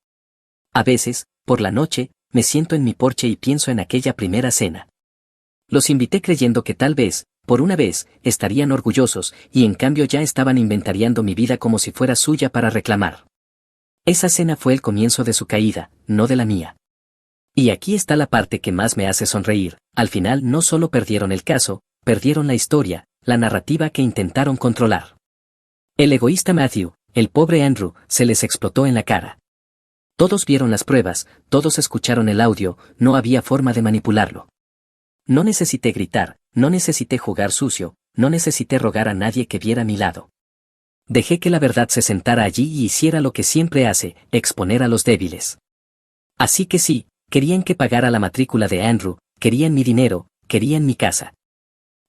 A veces, por la noche, me siento en mi porche y pienso en aquella primera cena. Los invité creyendo que tal vez, por una vez, estarían orgullosos, y en cambio ya estaban inventariando mi vida como si fuera suya para reclamar. Esa cena fue el comienzo de su caída, no de la mía. Y aquí está la parte que más me hace sonreír, al final no solo perdieron el caso, perdieron la historia, la narrativa que intentaron controlar. El egoísta Matthew, el pobre Andrew, se les explotó en la cara. Todos vieron las pruebas, todos escucharon el audio, no había forma de manipularlo. No necesité gritar, no necesité jugar sucio, no necesité rogar a nadie que viera mi lado. Dejé que la verdad se sentara allí y hiciera lo que siempre hace, exponer a los débiles. Así que sí, querían que pagara la matrícula de Andrew, querían mi dinero, querían mi casa.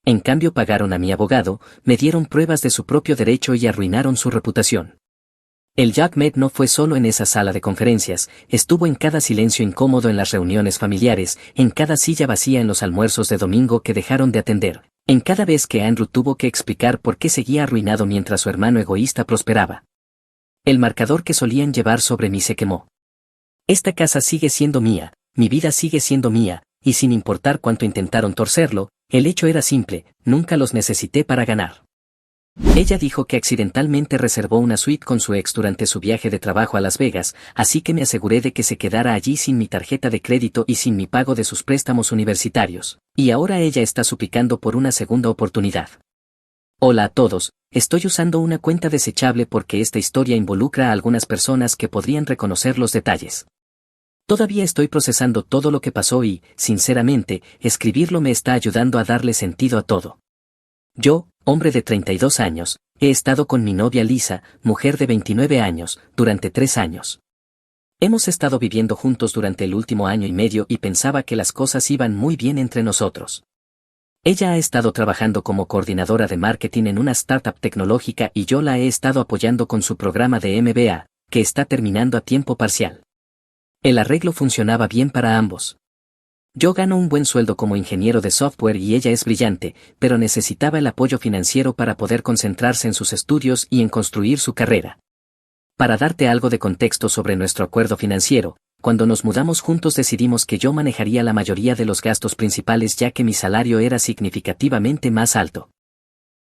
En cambio pagaron a mi abogado, me dieron pruebas de su propio derecho y arruinaron su reputación. El Jack Med no fue solo en esa sala de conferencias, estuvo en cada silencio incómodo en las reuniones familiares, en cada silla vacía en los almuerzos de domingo que dejaron de atender, en cada vez que Andrew tuvo que explicar por qué seguía arruinado mientras su hermano egoísta prosperaba. El marcador que solían llevar sobre mí se quemó. Esta casa sigue siendo mía, mi vida sigue siendo mía, y sin importar cuánto intentaron torcerlo, el hecho era simple, nunca los necesité para ganar. Ella dijo que accidentalmente reservó una suite con su ex durante su viaje de trabajo a Las Vegas, así que me aseguré de que se quedara allí sin mi tarjeta de crédito y sin mi pago de sus préstamos universitarios, y ahora ella está suplicando por una segunda oportunidad. Hola a todos, estoy usando una cuenta desechable porque esta historia involucra a algunas personas que podrían reconocer los detalles. Todavía estoy procesando todo lo que pasó y, sinceramente, escribirlo me está ayudando a darle sentido a todo. Yo, hombre de 32 años, he estado con mi novia Lisa, mujer de 29 años, durante 3 años. Hemos estado viviendo juntos durante el último año y medio y pensaba que las cosas iban muy bien entre nosotros. Ella ha estado trabajando como coordinadora de marketing en una startup tecnológica y yo la he estado apoyando con su programa de MBA, que está terminando a tiempo parcial. El arreglo funcionaba bien para ambos. Yo gano un buen sueldo como ingeniero de software y ella es brillante, pero necesitaba el apoyo financiero para poder concentrarse en sus estudios y en construir su carrera. Para darte algo de contexto sobre nuestro acuerdo financiero, cuando nos mudamos juntos decidimos que yo manejaría la mayoría de los gastos principales ya que mi salario era significativamente más alto.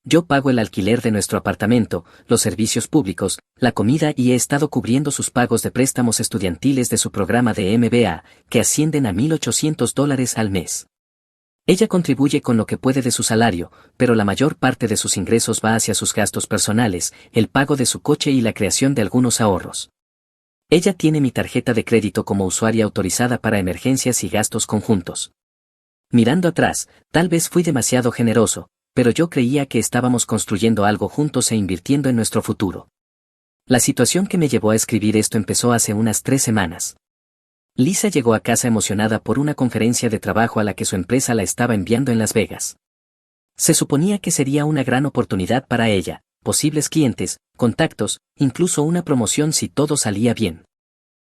Yo pago el alquiler de nuestro apartamento, los servicios públicos, la comida y he estado cubriendo sus pagos de préstamos estudiantiles de su programa de MBA, que ascienden a $1,800 al mes. Ella contribuye con lo que puede de su salario, pero la mayor parte de sus ingresos va hacia sus gastos personales, el pago de su coche y la creación de algunos ahorros. Ella tiene mi tarjeta de crédito como usuaria autorizada para emergencias y gastos conjuntos. Mirando atrás, tal vez fui demasiado generoso, pero yo creía que estábamos construyendo algo juntos e invirtiendo en nuestro futuro. La situación que me llevó a escribir esto empezó hace unas 3 semanas. Lisa llegó a casa emocionada por una conferencia de trabajo a la que su empresa la estaba enviando en Las Vegas. Se suponía que sería una gran oportunidad para ella, posibles clientes, contactos, incluso una promoción si todo salía bien.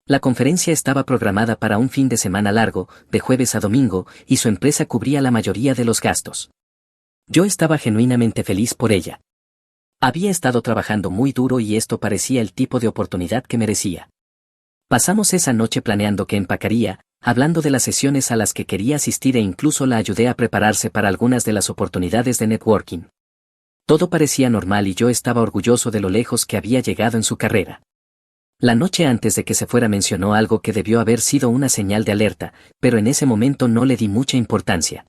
La conferencia estaba programada para un fin de semana largo, de jueves a domingo, y su empresa cubría la mayoría de los gastos. Yo estaba genuinamente feliz por ella. Había estado trabajando muy duro y esto parecía el tipo de oportunidad que merecía. Pasamos esa noche planeando qué empacaría, hablando de las sesiones a las que quería asistir e incluso la ayudé a prepararse para algunas de las oportunidades de networking. Todo parecía normal y yo estaba orgulloso de lo lejos que había llegado en su carrera. La noche antes de que se fuera mencionó algo que debió haber sido una señal de alerta, pero en ese momento no le di mucha importancia.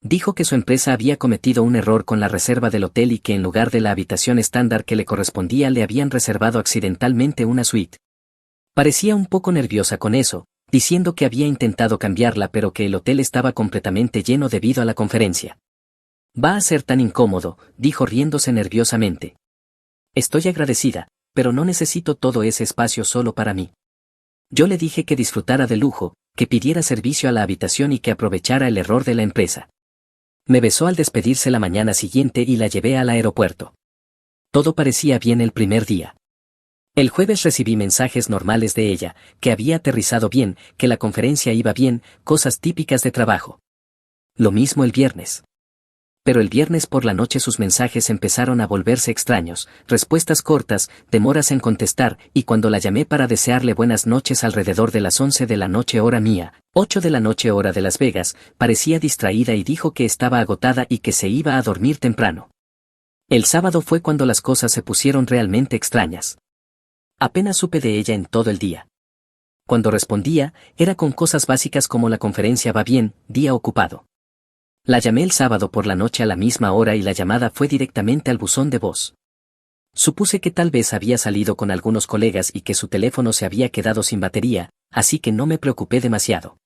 Dijo que su empresa había cometido un error con la reserva del hotel y que en lugar de la habitación estándar que le correspondía le habían reservado accidentalmente una suite. Parecía un poco nerviosa con eso, diciendo que había intentado cambiarla pero que el hotel estaba completamente lleno debido a la conferencia. Va a ser tan incómodo, dijo riéndose nerviosamente. Estoy agradecida, pero no necesito todo ese espacio solo para mí. Yo le dije que disfrutara de lujo, que pidiera servicio a la habitación y que aprovechara el error de la empresa. Me besó al despedirse la mañana siguiente y la llevé al aeropuerto. Todo parecía bien el primer día. El jueves recibí mensajes normales de ella, que había aterrizado bien, que la conferencia iba bien, cosas típicas de trabajo. Lo mismo el viernes. Pero el viernes por la noche sus mensajes empezaron a volverse extraños, respuestas cortas, demoras en contestar, y cuando la llamé para desearle buenas noches alrededor de las 11 de la noche hora mía, 8 de la noche hora de Las Vegas, parecía distraída y dijo que estaba agotada y que se iba a dormir temprano. El sábado fue cuando las cosas se pusieron realmente extrañas. Apenas supe de ella en todo el día. Cuando respondía, era con cosas básicas como la conferencia va bien, día ocupado. La llamé el sábado por la noche a la misma hora y la llamada fue directamente al buzón de voz. Supuse que tal vez había salido con algunos colegas y que su teléfono se había quedado sin batería, así que no me preocupé demasiado.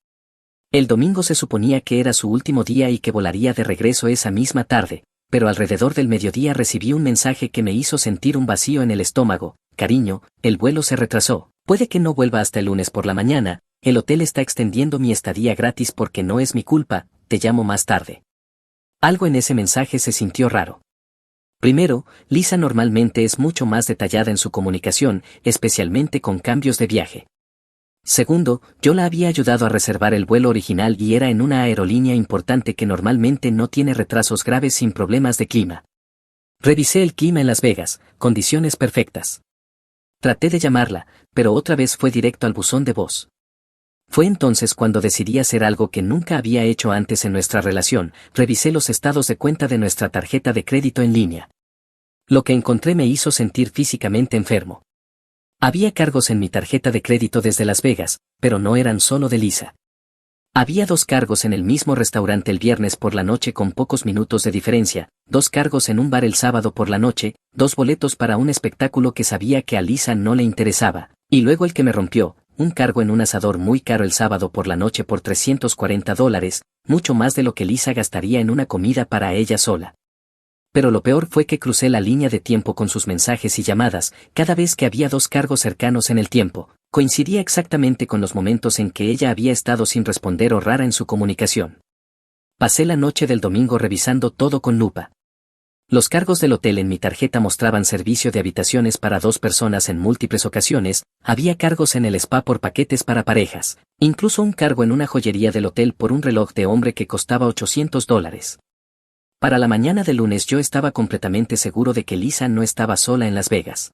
El domingo se suponía que era su último día y que volaría de regreso esa misma tarde, pero alrededor del mediodía recibí un mensaje que me hizo sentir un vacío en el estómago. Cariño, el vuelo se retrasó, puede que no vuelva hasta el lunes por la mañana, el hotel está extendiendo mi estadía gratis porque no es mi culpa, te llamo más tarde. Algo en ese mensaje se sintió raro. Primero, Lisa normalmente es mucho más detallada en su comunicación, especialmente con cambios de viaje. Segundo, yo la había ayudado a reservar el vuelo original y era en una aerolínea importante que normalmente no tiene retrasos graves sin problemas de clima. Revisé el clima en Las Vegas, condiciones perfectas. Traté de llamarla, pero otra vez fue directo al buzón de voz. Fue entonces cuando decidí hacer algo que nunca había hecho antes en nuestra relación, revisé los estados de cuenta de nuestra tarjeta de crédito en línea. Lo que encontré me hizo sentir físicamente enfermo. Había cargos en mi tarjeta de crédito desde Las Vegas, pero no eran solo de Lisa. Había 2 cargos en el mismo restaurante el viernes por la noche con pocos minutos de diferencia, 2 cargos en un bar el sábado por la noche, 2 boletos para un espectáculo que sabía que a Lisa no le interesaba, y luego el que me rompió, un cargo en un asador muy caro el sábado por la noche por $340, mucho más de lo que Lisa gastaría en una comida para ella sola. Pero lo peor fue que crucé la línea de tiempo con sus mensajes y llamadas, cada vez que había 2 cargos cercanos en el tiempo, coincidía exactamente con los momentos en que ella había estado sin responder o rara en su comunicación. Pasé la noche del domingo revisando todo con lupa. Los cargos del hotel en mi tarjeta mostraban servicio de habitaciones para 2 personas en múltiples ocasiones, había cargos en el spa por paquetes para parejas, incluso un cargo en una joyería del hotel por un reloj de hombre que costaba $800. Para la mañana del lunes yo estaba completamente seguro de que Lisa no estaba sola en Las Vegas.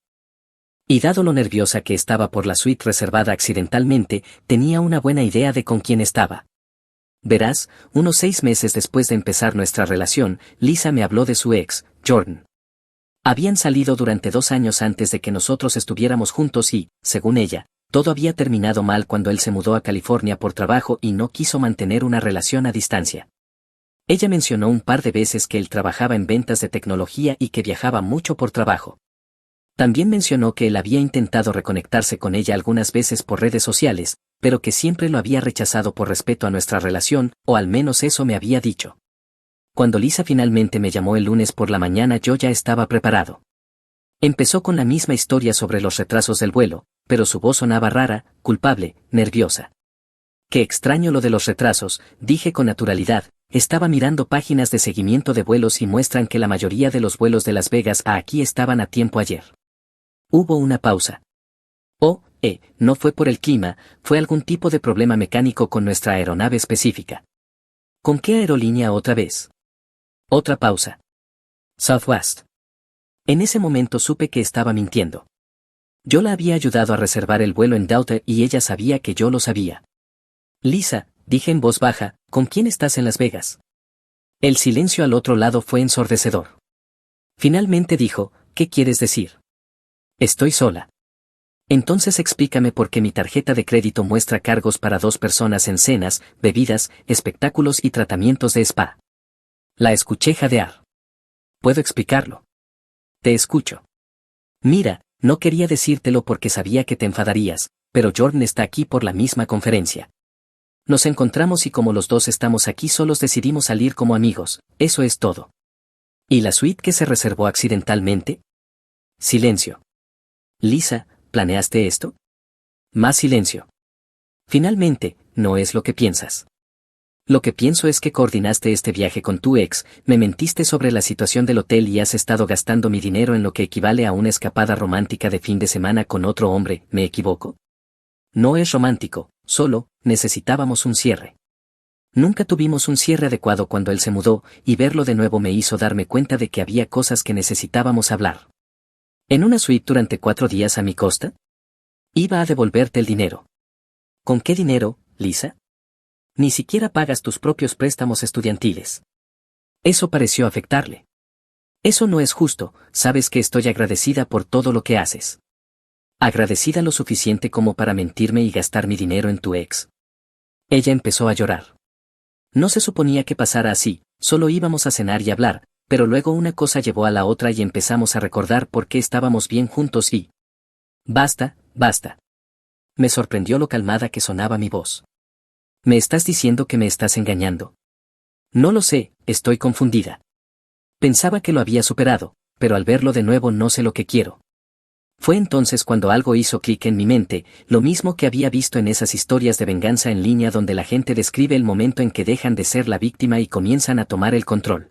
Y dado lo nerviosa que estaba por la suite reservada accidentalmente, tenía una buena idea de con quién estaba. Verás, unos 6 meses después de empezar nuestra relación, Lisa me habló de su ex, Jordan. Habían salido durante 2 años antes de que nosotros estuviéramos juntos y, según ella, todo había terminado mal cuando él se mudó a California por trabajo y no quiso mantener una relación a distancia. Ella mencionó un par de veces que él trabajaba en ventas de tecnología y que viajaba mucho por trabajo. También mencionó que él había intentado reconectarse con ella algunas veces por redes sociales, pero que siempre lo había rechazado por respeto a nuestra relación, o al menos eso me había dicho. Cuando Lisa finalmente me llamó el lunes por la mañana yo ya estaba preparado. Empezó con la misma historia sobre los retrasos del vuelo, pero su voz sonaba rara, culpable, nerviosa. Qué extraño lo de los retrasos, dije con naturalidad, estaba mirando páginas de seguimiento de vuelos y muestran que la mayoría de los vuelos de Las Vegas a aquí estaban a tiempo ayer. Hubo una pausa. No fue por el clima, fue algún tipo de problema mecánico con nuestra aeronave específica. ¿Con qué aerolínea otra vez? Otra pausa. Southwest. En ese momento supe que estaba mintiendo. Yo la había ayudado a reservar el vuelo en Delta y ella sabía que yo lo sabía. Lisa, dije en voz baja, ¿con quién estás en Las Vegas? El silencio al otro lado fue ensordecedor. Finalmente dijo, ¿qué quieres decir? Estoy sola. Entonces explícame por qué mi tarjeta de crédito muestra cargos para 2 personas en cenas, bebidas, espectáculos y tratamientos de spa. La escuché jadear. ¿Puedo explicarlo? Te escucho. Mira, no quería decírtelo porque sabía que te enfadarías, pero Jordan está aquí por la misma conferencia. Nos encontramos y como los dos estamos aquí solos decidimos salir como amigos, eso es todo. ¿Y la suite que se reservó accidentalmente? Silencio. Lisa, ¿planeaste esto? Más silencio. Finalmente, no es lo que piensas. Lo que pienso es que coordinaste este viaje con tu ex, me mentiste sobre la situación del hotel y has estado gastando mi dinero en lo que equivale a una escapada romántica de fin de semana con otro hombre, ¿me equivoco? No es romántico, solo, necesitábamos un cierre. Nunca tuvimos un cierre adecuado cuando él se mudó, y verlo de nuevo me hizo darme cuenta de que había cosas que necesitábamos hablar. ¿En una suite durante 4 días a mi costa? Iba a devolverte el dinero. ¿Con qué dinero, Lisa? Ni siquiera pagas tus propios préstamos estudiantiles. Eso pareció afectarle. Eso no es justo, sabes que estoy agradecida por todo lo que haces. ¿Agradecida lo suficiente como para mentirme y gastar mi dinero en tu ex? Ella empezó a llorar. No se suponía que pasara así, solo íbamos a cenar y hablar, pero luego una cosa llevó a la otra y empezamos a recordar por qué estábamos bien juntos y... Basta, basta. Me sorprendió lo calmada que sonaba mi voz. ¿Me estás diciendo que me estás engañando? No lo sé, estoy confundida. Pensaba que lo había superado, pero al verlo de nuevo no sé lo que quiero. Fue entonces cuando algo hizo clic en mi mente, lo mismo que había visto en esas historias de venganza en línea donde la gente describe el momento en que dejan de ser la víctima y comienzan a tomar el control.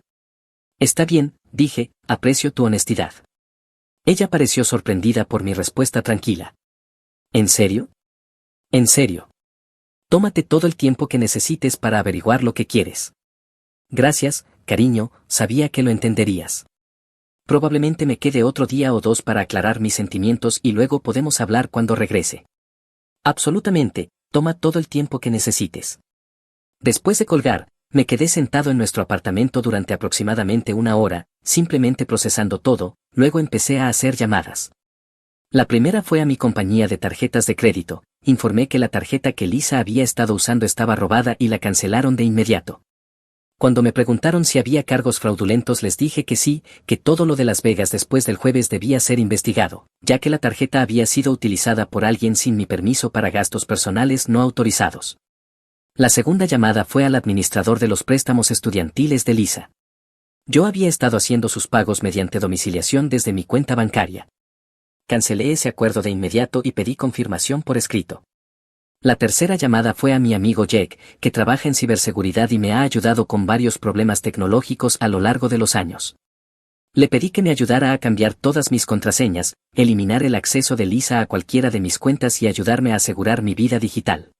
Está bien, dije, aprecio tu honestidad. Ella pareció sorprendida por mi respuesta tranquila. ¿En serio? En serio. Tómate todo el tiempo que necesites para averiguar lo que quieres. Gracias, cariño, sabía que lo entenderías. Probablemente me quede otro día o 2 para aclarar mis sentimientos y luego podemos hablar cuando regrese. Absolutamente, toma todo el tiempo que necesites. Después de colgar, me quedé sentado en nuestro apartamento durante aproximadamente 1 hora, simplemente procesando todo, luego empecé a hacer llamadas. La primera fue a mi compañía de tarjetas de crédito, informé que la tarjeta que Lisa había estado usando estaba robada y la cancelaron de inmediato. Cuando me preguntaron si había cargos fraudulentos les dije que sí, que todo lo de Las Vegas después del jueves debía ser investigado, ya que la tarjeta había sido utilizada por alguien sin mi permiso para gastos personales no autorizados. La segunda llamada fue al administrador de los préstamos estudiantiles de Lisa. Yo había estado haciendo sus pagos mediante domiciliación desde mi cuenta bancaria. Cancelé ese acuerdo de inmediato y pedí confirmación por escrito. La tercera llamada fue a mi amigo Jake, que trabaja en ciberseguridad y me ha ayudado con varios problemas tecnológicos a lo largo de los años. Le pedí que me ayudara a cambiar todas mis contraseñas, eliminar el acceso de Lisa a cualquiera de mis cuentas y ayudarme a asegurar mi vida digital.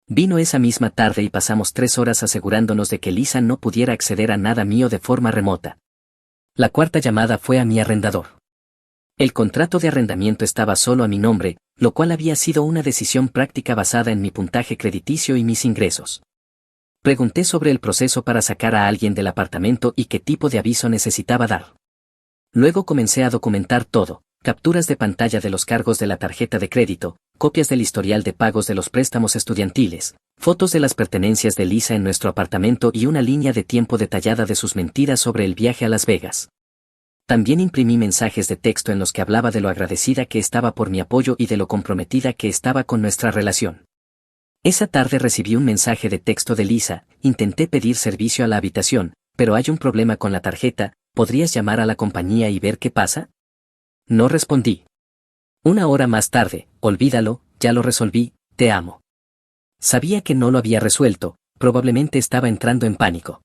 Vino esa misma tarde y pasamos 3 horas asegurándonos de que Lisa no pudiera acceder a nada mío de forma remota. La cuarta llamada fue a mi arrendador. El contrato de arrendamiento estaba solo a mi nombre, lo cual había sido una decisión práctica basada en mi puntaje crediticio y mis ingresos. Pregunté sobre el proceso para sacar a alguien del apartamento y qué tipo de aviso necesitaba dar. Luego comencé a documentar todo, capturas de pantalla de los cargos de la tarjeta de crédito, copias del historial de pagos de los préstamos estudiantiles, fotos de las pertenencias de Lisa en nuestro apartamento y una línea de tiempo detallada de sus mentiras sobre el viaje a Las Vegas. También imprimí mensajes de texto en los que hablaba de lo agradecida que estaba por mi apoyo y de lo comprometida que estaba con nuestra relación. Esa tarde recibí un mensaje de texto de Lisa, intenté pedir servicio a la habitación, pero hay un problema con la tarjeta, ¿podrías llamar a la compañía y ver qué pasa? No respondí. 1 hora más tarde, olvídalo, ya lo resolví, te amo. Sabía que no lo había resuelto, probablemente estaba entrando en pánico.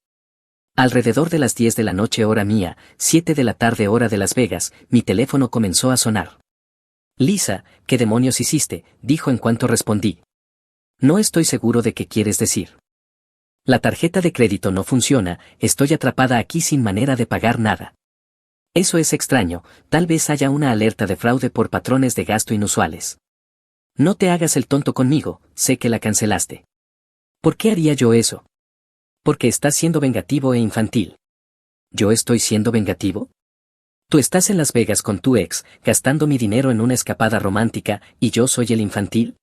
Alrededor de las 10 de la noche hora mía, 7 de la tarde hora de Las Vegas, mi teléfono comenzó a sonar. Lisa, ¿qué demonios hiciste?, dijo en cuanto respondí. No estoy seguro de qué quieres decir. La tarjeta de crédito no funciona, estoy atrapada aquí sin manera de pagar nada. Eso es extraño, tal vez haya una alerta de fraude por patrones de gasto inusuales. No te hagas el tonto conmigo, sé que la cancelaste. ¿Por qué haría yo eso? Porque estás siendo vengativo e infantil. ¿Yo estoy siendo vengativo? Tú estás en Las Vegas con tu ex, gastando mi dinero en una escapada romántica, y yo soy el infantil.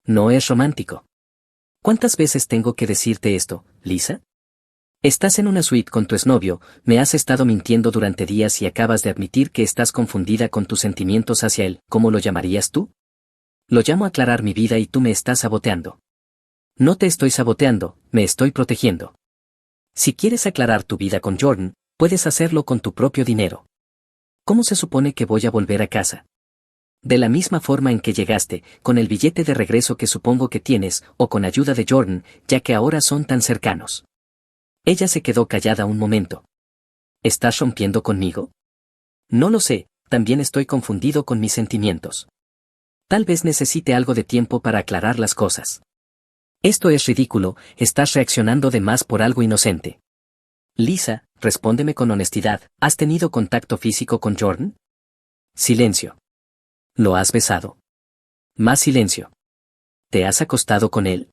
No es romántico. ¿Cuántas veces tengo que decirte esto, Lisa? Estás en una suite con tu exnovio, me has estado mintiendo durante días y acabas de admitir que estás confundida con tus sentimientos hacia él. ¿Cómo lo llamarías tú? Lo llamo aclarar mi vida y tú me estás saboteando. No te estoy saboteando, me estoy protegiendo. Si quieres aclarar tu vida con Jordan, puedes hacerlo con tu propio dinero. ¿Cómo se supone que voy a volver a casa? De la misma forma en que llegaste, con el billete de regreso que supongo que tienes, o con ayuda de Jordan, ya que ahora son tan cercanos. Ella se quedó callada un momento. ¿Estás rompiendo conmigo? No lo sé, también estoy confundido con mis sentimientos. Tal vez necesite algo de tiempo para aclarar las cosas. Esto es ridículo, estás reaccionando de más por algo inocente. Lisa, respóndeme con honestidad, ¿has tenido contacto físico con Jordan? Silencio. ¿Lo has besado? Más silencio. ¿Te has acostado con él?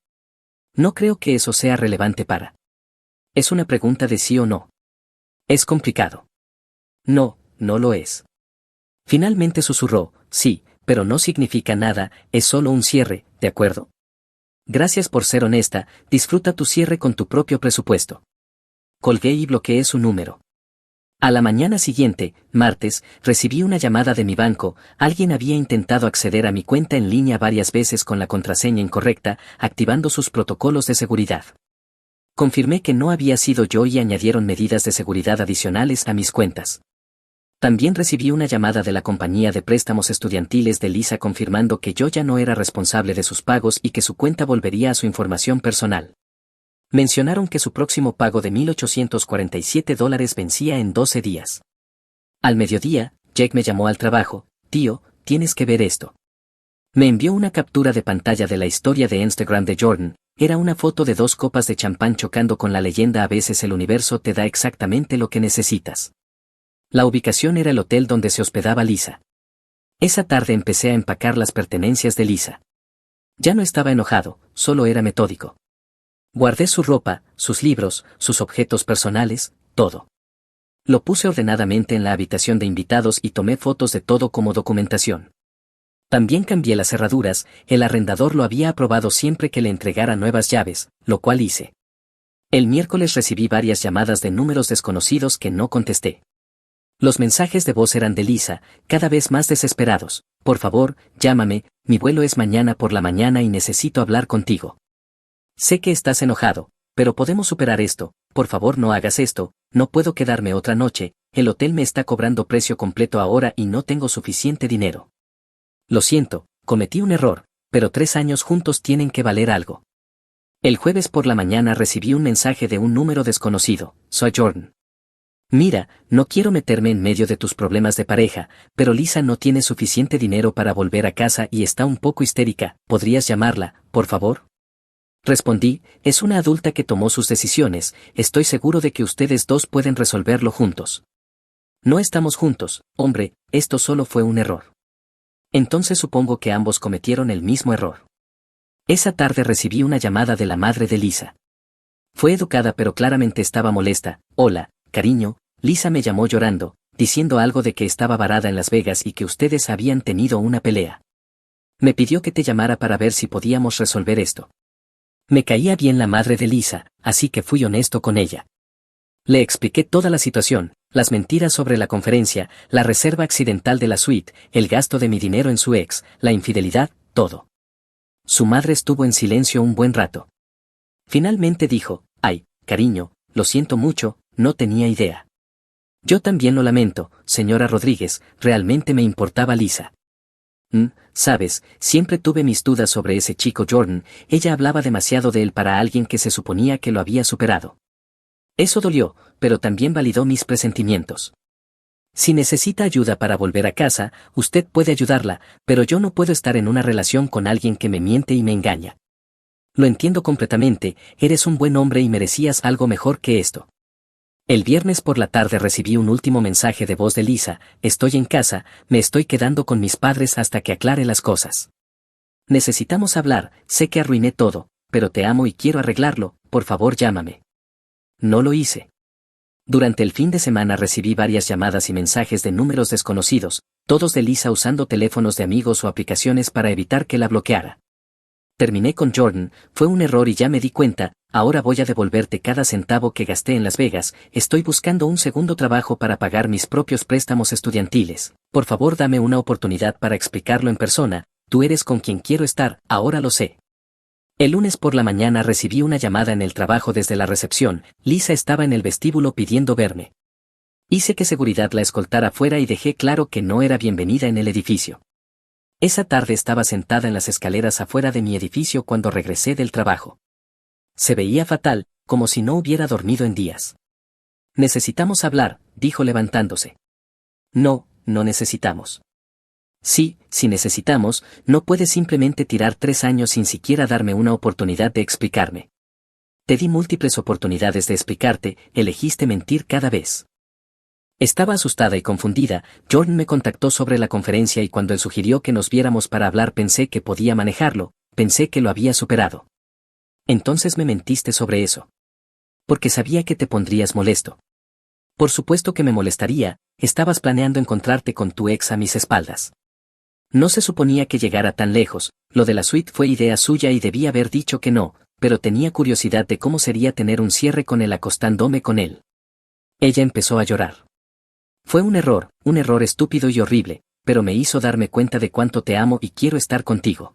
No creo que eso sea relevante para. Es una pregunta de sí o no. Es complicado. No, no lo es. Finalmente susurró, sí, pero no significa nada, es solo un cierre, ¿de acuerdo? Gracias por ser honesta, disfruta tu cierre con tu propio presupuesto. Colgué y bloqueé su número. A la mañana siguiente, martes, recibí una llamada de mi banco, alguien había intentado acceder a mi cuenta en línea varias veces con la contraseña incorrecta, activando sus protocolos de seguridad. Confirmé que no había sido yo y añadieron medidas de seguridad adicionales a mis cuentas. También recibí una llamada de la compañía de préstamos estudiantiles de Lisa confirmando que yo ya no era responsable de sus pagos y que su cuenta volvería a su información personal. Mencionaron que su próximo pago de $1,847 vencía en 12 días. Al mediodía, Jake me llamó al trabajo, tío, tienes que ver esto. Me envió una captura de pantalla de la historia de Instagram de Jordan, era una foto de 2 copas de champán chocando con la leyenda a veces el universo te da exactamente lo que necesitas. La ubicación era el hotel donde se hospedaba Lisa. Esa tarde empecé a empacar las pertenencias de Lisa. Ya no estaba enojado, solo era metódico. Guardé su ropa, sus libros, sus objetos personales, todo. Lo puse ordenadamente en la habitación de invitados y tomé fotos de todo como documentación. También cambié las cerraduras, el arrendador lo había aprobado siempre que le entregara nuevas llaves, lo cual hice. El miércoles recibí varias llamadas de números desconocidos que no contesté. Los mensajes de voz eran de Lisa, cada vez más desesperados. Por favor, llámame, mi vuelo es mañana por la mañana y necesito hablar contigo. Sé que estás enojado, pero podemos superar esto, por favor no hagas esto, no puedo quedarme otra noche, el hotel me está cobrando precio completo ahora y no tengo suficiente dinero. Lo siento, cometí un error, pero 3 años juntos tienen que valer algo. El jueves por la mañana recibí un mensaje de un número desconocido, soy Jordan. Mira, no quiero meterme en medio de tus problemas de pareja, pero Lisa no tiene suficiente dinero para volver a casa y está un poco histérica, ¿podrías llamarla, por favor? Respondí, es una adulta que tomó sus decisiones, estoy seguro de que ustedes dos pueden resolverlo juntos. No estamos juntos, hombre, esto solo fue un error. Entonces supongo que ambos cometieron el mismo error. Esa tarde recibí una llamada de la madre de Lisa. Fue educada pero claramente estaba molesta. Hola, cariño, Lisa me llamó llorando, diciendo algo de que estaba varada en Las Vegas y que ustedes habían tenido una pelea. Me pidió que te llamara para ver si podíamos resolver esto. Me caía bien la madre de Lisa, así que fui honesto con ella. Le expliqué toda la situación, las mentiras sobre la conferencia, la reserva accidental de la suite, el gasto de mi dinero en su ex, la infidelidad, todo. Su madre estuvo en silencio un buen rato. Finalmente dijo, ay, cariño, lo siento mucho, no tenía idea. Yo también lo lamento, señora Rodríguez, realmente me importaba Lisa. Sabes, siempre tuve mis dudas sobre ese chico Jordan, ella hablaba demasiado de él para alguien que se suponía que lo había superado. Eso dolió, pero también validó mis presentimientos. Si necesita ayuda para volver a casa, usted puede ayudarla, pero yo no puedo estar en una relación con alguien que me miente y me engaña. Lo entiendo completamente, eres un buen hombre y merecías algo mejor que esto. El viernes por la tarde recibí un último mensaje de voz de Lisa, estoy en casa, me estoy quedando con mis padres hasta que aclare las cosas. Necesitamos hablar, sé que arruiné todo, pero te amo y quiero arreglarlo, por favor llámame. No lo hice. Durante el fin de semana recibí varias llamadas y mensajes de números desconocidos, todos de Lisa usando teléfonos de amigos o aplicaciones para evitar que la bloqueara. Terminé con Jordan, fue un error y ya me di cuenta, ahora voy a devolverte cada centavo que gasté en Las Vegas, estoy buscando un segundo trabajo para pagar mis propios préstamos estudiantiles. Por favor dame una oportunidad para explicarlo en persona, tú eres con quien quiero estar, ahora lo sé. El lunes por la mañana recibí una llamada en el trabajo desde la recepción, Lisa estaba en el vestíbulo pidiendo verme. Hice que seguridad la escoltara fuera y dejé claro que no era bienvenida en el edificio. Esa tarde estaba sentada en las escaleras afuera de mi edificio cuando regresé del trabajo. Se veía fatal, como si no hubiera dormido en días. Necesitamos hablar, dijo levantándose. No, no necesitamos. Sí, si necesitamos, no puedes simplemente tirar 3 años sin siquiera darme una oportunidad de explicarme. Te di múltiples oportunidades de explicarte, elegiste mentir cada vez. Estaba asustada y confundida, Jordan me contactó sobre la conferencia y cuando él sugirió que nos viéramos para hablar pensé que podía manejarlo, pensé que lo había superado. Entonces me mentiste sobre eso. Porque sabía que te pondrías molesto. Por supuesto que me molestaría, estabas planeando encontrarte con tu ex a mis espaldas. No se suponía que llegara tan lejos, lo de la suite fue idea suya y debía haber dicho que no, pero tenía curiosidad de cómo sería tener un cierre con él acostándome con él. Ella empezó a llorar. Fue un error estúpido y horrible, pero me hizo darme cuenta de cuánto te amo y quiero estar contigo.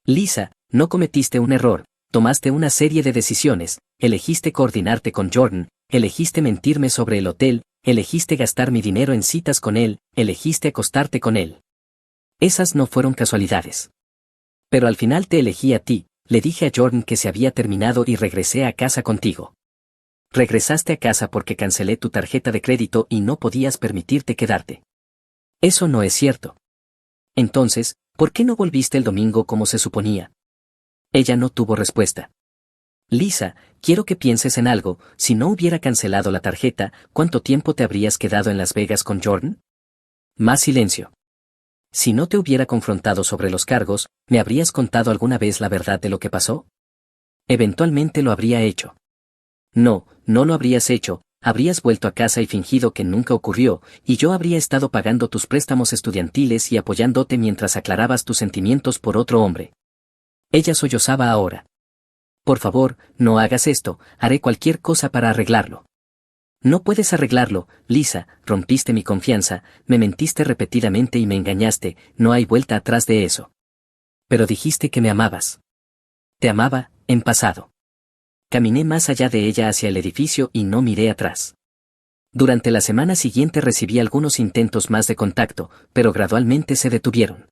Lisa, no cometiste un error, tomaste una serie de decisiones, elegiste coordinarte con Jordan, elegiste mentirme sobre el hotel, elegiste gastar mi dinero en citas con él, elegiste acostarte con él. Esas no fueron casualidades. Pero al final te elegí a ti, le dije a Jordan que se había terminado y regresé a casa contigo. Regresaste a casa porque cancelé tu tarjeta de crédito y no podías permitirte quedarte. Eso no es cierto. Entonces, ¿por qué no volviste el domingo como se suponía? Ella no tuvo respuesta. Lisa, quiero que pienses en algo, si no hubiera cancelado la tarjeta, ¿cuánto tiempo te habrías quedado en Las Vegas con Jordan? Más silencio. Si no te hubiera confrontado sobre los cargos, ¿me habrías contado alguna vez la verdad de lo que pasó? Eventualmente lo habría hecho. No, no lo habrías hecho, habrías vuelto a casa y fingido que nunca ocurrió, y yo habría estado pagando tus préstamos estudiantiles y apoyándote mientras aclarabas tus sentimientos por otro hombre. Ella sollozaba ahora. Por favor, no hagas esto, haré cualquier cosa para arreglarlo. No puedes arreglarlo, Lisa, rompiste mi confianza, me mentiste repetidamente y me engañaste, no hay vuelta atrás de eso. Pero dijiste que me amabas. Te amaba, en pasado. Caminé más allá de ella hacia el edificio y no miré atrás. Durante la semana siguiente recibí algunos intentos más de contacto, pero gradualmente se detuvieron.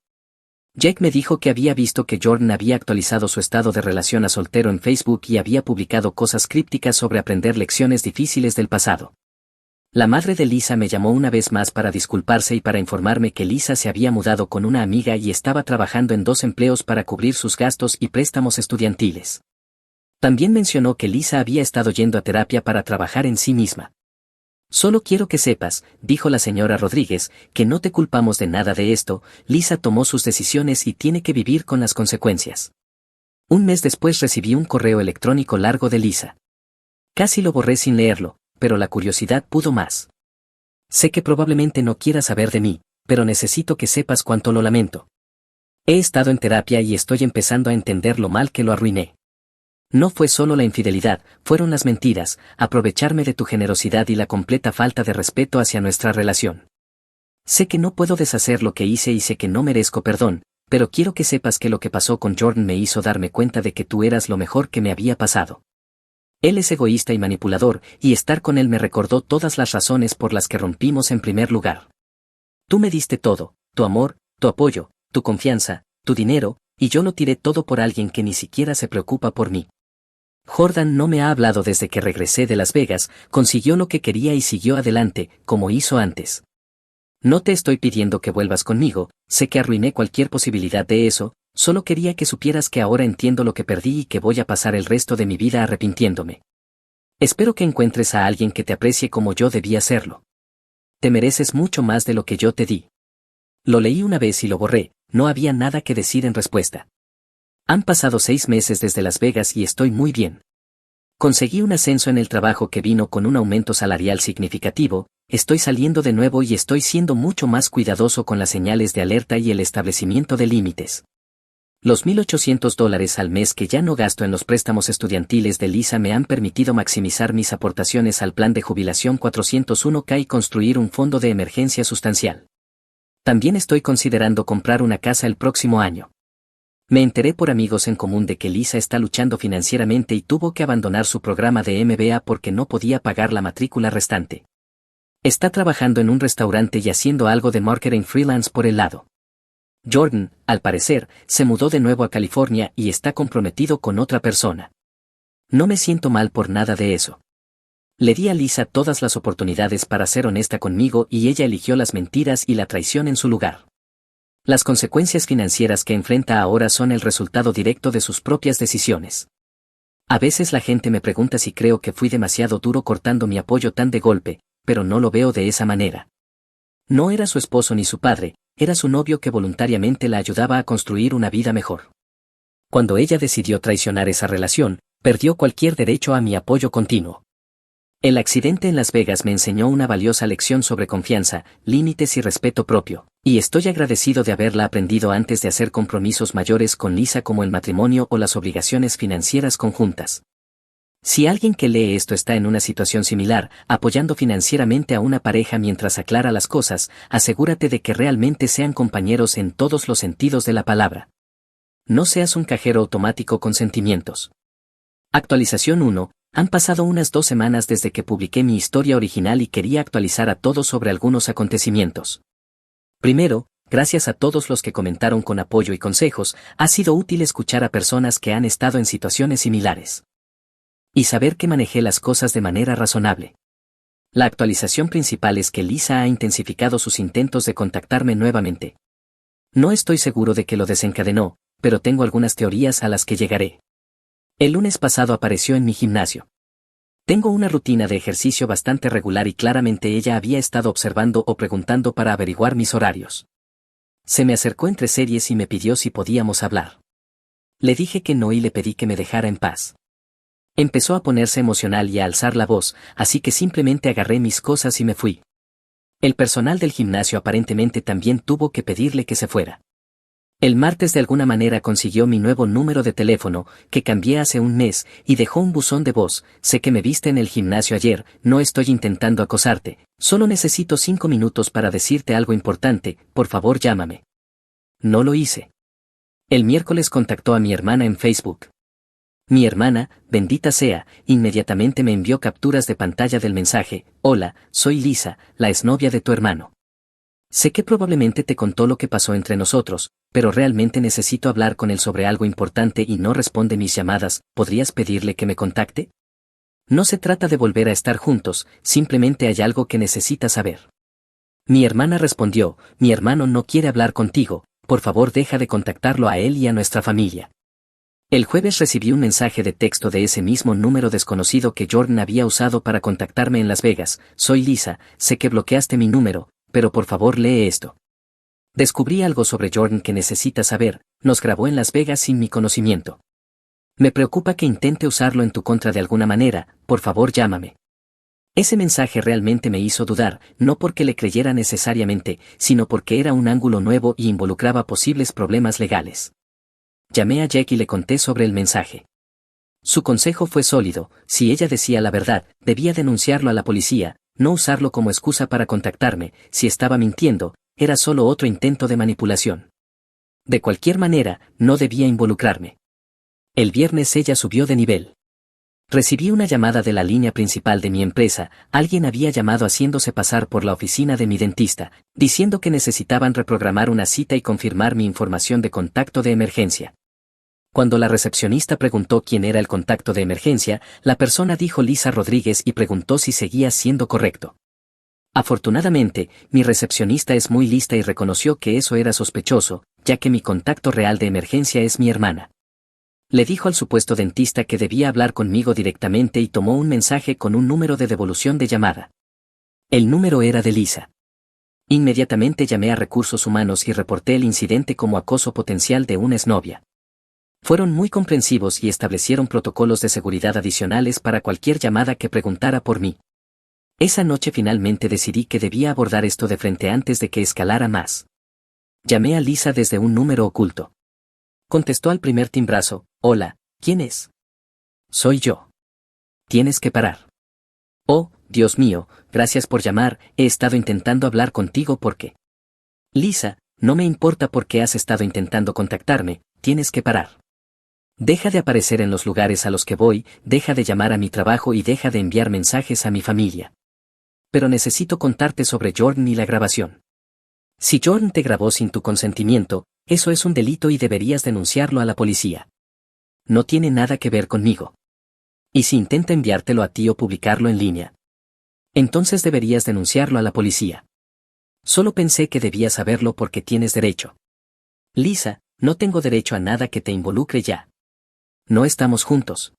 Jake me dijo que había visto que Jordan había actualizado su estado de relación a soltero en Facebook y había publicado cosas crípticas sobre aprender lecciones difíciles del pasado. La madre de Lisa me llamó una vez más para disculparse y para informarme que Lisa se había mudado con una amiga y estaba trabajando en 2 empleos para cubrir sus gastos y préstamos estudiantiles. También mencionó que Lisa había estado yendo a terapia para trabajar en sí misma. Solo quiero que sepas, dijo la señora Rodríguez, que no te culpamos de nada de esto, Lisa tomó sus decisiones y tiene que vivir con las consecuencias. Un mes después recibí un correo electrónico largo de Lisa. Casi lo borré sin leerlo, pero la curiosidad pudo más. Sé que probablemente no quieras saber de mí, pero necesito que sepas cuánto lo lamento. He estado en terapia y estoy empezando a entender lo mal que lo arruiné. No fue solo la infidelidad, fueron las mentiras, aprovecharme de tu generosidad y la completa falta de respeto hacia nuestra relación. Sé que no puedo deshacer lo que hice y sé que no merezco perdón, pero quiero que sepas que lo que pasó con Jordan me hizo darme cuenta de que tú eras lo mejor que me había pasado. Él es egoísta y manipulador, y estar con él me recordó todas las razones por las que rompimos en primer lugar. Tú me diste todo, tu amor, tu apoyo, tu confianza, tu dinero, y yo lo tiré todo por alguien que ni siquiera se preocupa por mí. Jordan no me ha hablado desde que regresé de Las Vegas, consiguió lo que quería y siguió adelante, como hizo antes. No te estoy pidiendo que vuelvas conmigo, sé que arruiné cualquier posibilidad de eso, solo quería que supieras que ahora entiendo lo que perdí y que voy a pasar el resto de mi vida arrepintiéndome. Espero que encuentres a alguien que te aprecie como yo debía hacerlo. Te mereces mucho más de lo que yo te di. Lo leí una vez y lo borré, no había nada que decir en respuesta. Han pasado 6 meses desde Las Vegas y estoy muy bien. Conseguí un ascenso en el trabajo que vino con un aumento salarial significativo, estoy saliendo de nuevo y estoy siendo mucho más cuidadoso con las señales de alerta y el establecimiento de límites. Los $1,800 al mes que ya no gasto en los préstamos estudiantiles de Lisa me han permitido maximizar mis aportaciones al plan de jubilación 401k y construir un fondo de emergencia sustancial. También estoy considerando comprar una casa el próximo año. Me enteré por amigos en común de que Lisa está luchando financieramente y tuvo que abandonar su programa de MBA porque no podía pagar la matrícula restante. Está trabajando en un restaurante y haciendo algo de marketing freelance por el lado. Jordan, al parecer, se mudó de nuevo a California y está comprometido con otra persona. No me siento mal por nada de eso. Le di a Lisa todas las oportunidades para ser honesta conmigo y ella eligió las mentiras y la traición en su lugar. Las consecuencias financieras que enfrenta ahora son el resultado directo de sus propias decisiones. A veces la gente me pregunta si creo que fui demasiado duro cortando mi apoyo tan de golpe, pero no lo veo de esa manera. No era su esposo ni su padre, era su novio que voluntariamente la ayudaba a construir una vida mejor. Cuando ella decidió traicionar esa relación, perdió cualquier derecho a mi apoyo continuo. El accidente en Las Vegas me enseñó una valiosa lección sobre confianza, límites y respeto propio, y estoy agradecido de haberla aprendido antes de hacer compromisos mayores con Lisa como el matrimonio o las obligaciones financieras conjuntas. Si alguien que lee esto está en una situación similar, apoyando financieramente a una pareja mientras aclara las cosas, asegúrate de que realmente sean compañeros en todos los sentidos de la palabra. No seas un cajero automático con sentimientos. Actualización 1. Han pasado unas 2 semanas desde que publiqué mi historia original y quería actualizar a todos sobre algunos acontecimientos. Primero, gracias a todos los que comentaron con apoyo y consejos, ha sido útil escuchar a personas que han estado en situaciones similares. Y saber que manejé las cosas de manera razonable. La actualización principal es que Lisa ha intensificado sus intentos de contactarme nuevamente. No estoy seguro de que lo desencadenó, pero tengo algunas teorías a las que llegaré. El lunes pasado apareció en mi gimnasio. Tengo una rutina de ejercicio bastante regular y claramente ella había estado observando o preguntando para averiguar mis horarios. Se me acercó entre series y me pidió si podíamos hablar. Le dije que no y le pedí que me dejara en paz. Empezó a ponerse emocional y a alzar la voz, así que simplemente agarré mis cosas y me fui. El personal del gimnasio aparentemente también tuvo que pedirle que se fuera. El martes de alguna manera consiguió mi nuevo número de teléfono, que cambié hace un mes, y dejó un buzón de voz: sé que me viste en el gimnasio ayer, no estoy intentando acosarte, solo necesito 5 minutos para decirte algo importante, por favor llámame. No lo hice. El miércoles contactó a mi hermana en Facebook. Mi hermana, bendita sea, inmediatamente me envió capturas de pantalla del mensaje: hola, soy Lisa, la exnovia de tu hermano. Sé que probablemente te contó lo que pasó entre nosotros, pero realmente necesito hablar con él sobre algo importante y no responde mis llamadas, ¿podrías pedirle que me contacte? No se trata de volver a estar juntos, simplemente hay algo que necesitas saber. Mi hermana respondió: mi hermano no quiere hablar contigo, por favor deja de contactarlo a él y a nuestra familia. El jueves recibí un mensaje de texto de ese mismo número desconocido que Jordan había usado para contactarme en Las Vegas: soy Lisa, sé que bloqueaste mi número, pero por favor lee esto. Descubrí algo sobre Jordan que necesitas saber, nos grabó en Las Vegas sin mi conocimiento. Me preocupa que intente usarlo en tu contra de alguna manera, por favor llámame. Ese mensaje realmente me hizo dudar, no porque le creyera necesariamente, sino porque era un ángulo nuevo y involucraba posibles problemas legales. Llamé a Jack y le conté sobre el mensaje. Su consejo fue sólido: si ella decía la verdad, debía denunciarlo a la policía, no usarlo como excusa para contactarme; si estaba mintiendo, era solo otro intento de manipulación. De cualquier manera, no debía involucrarme. El viernes ella subió de nivel. Recibí una llamada de la línea principal de mi empresa: alguien había llamado haciéndose pasar por la oficina de mi dentista, diciendo que necesitaban reprogramar una cita y confirmar mi información de contacto de emergencia. Cuando la recepcionista preguntó quién era el contacto de emergencia, la persona dijo Lisa Rodríguez y preguntó si seguía siendo correcto. Afortunadamente, mi recepcionista es muy lista y reconoció que eso era sospechoso, ya que mi contacto real de emergencia es mi hermana. Le dijo al supuesto dentista que debía hablar conmigo directamente y tomó un mensaje con un número de devolución de llamada. El número era de Lisa. Inmediatamente llamé a Recursos Humanos y reporté el incidente como acoso potencial de una exnovia. Fueron muy comprensivos y establecieron protocolos de seguridad adicionales para cualquier llamada que preguntara por mí. Esa noche finalmente decidí que debía abordar esto de frente antes de que escalara más. Llamé a Lisa desde un número oculto. Contestó al primer timbrazo. Hola, ¿quién es? Soy yo. Tienes que parar. Oh, Dios mío, gracias por llamar, he estado intentando hablar contigo porque... Lisa, no me importa por qué has estado intentando contactarme, tienes que parar. Deja de aparecer en los lugares a los que voy, deja de llamar a mi trabajo y deja de enviar mensajes a mi familia. Pero necesito contarte sobre Jordan y la grabación. Si Jordan te grabó sin tu consentimiento, eso es un delito y deberías denunciarlo a la policía. No tiene nada que ver conmigo. Y si intenta enviártelo a ti o publicarlo en línea, entonces deberías denunciarlo a la policía. Solo pensé que debías saberlo porque tienes derecho. Lisa, no tengo derecho a nada que te involucre ya. No estamos juntos.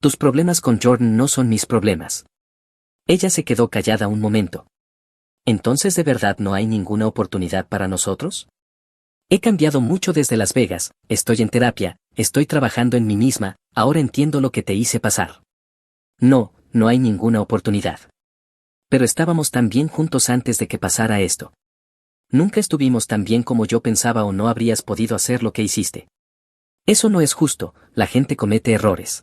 Tus problemas con Jordan no son mis problemas. Ella se quedó callada un momento. ¿Entonces de verdad no hay ninguna oportunidad para nosotros? He cambiado mucho desde Las Vegas, estoy en terapia, estoy trabajando en mí misma, ahora entiendo lo que te hice pasar. No, no hay ninguna oportunidad. Pero estábamos tan bien juntos antes de que pasara esto. Nunca estuvimos tan bien como yo pensaba o no habrías podido hacer lo que hiciste. Eso no es justo, la gente comete errores.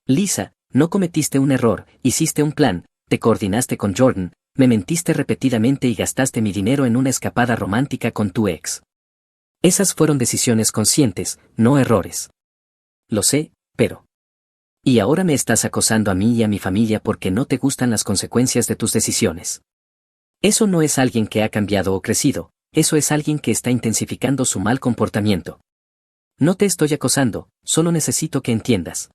Lisa, no cometiste un error, hiciste un plan, te coordinaste con Jordan, me mentiste repetidamente y gastaste mi dinero en una escapada romántica con tu ex. Esas fueron decisiones conscientes, no errores. Lo sé, pero... Y ahora me estás acosando a mí y a mi familia porque no te gustan las consecuencias de tus decisiones. Eso no es alguien que ha cambiado o crecido, eso es alguien que está intensificando su mal comportamiento. No te estoy acosando, solo necesito que entiendas.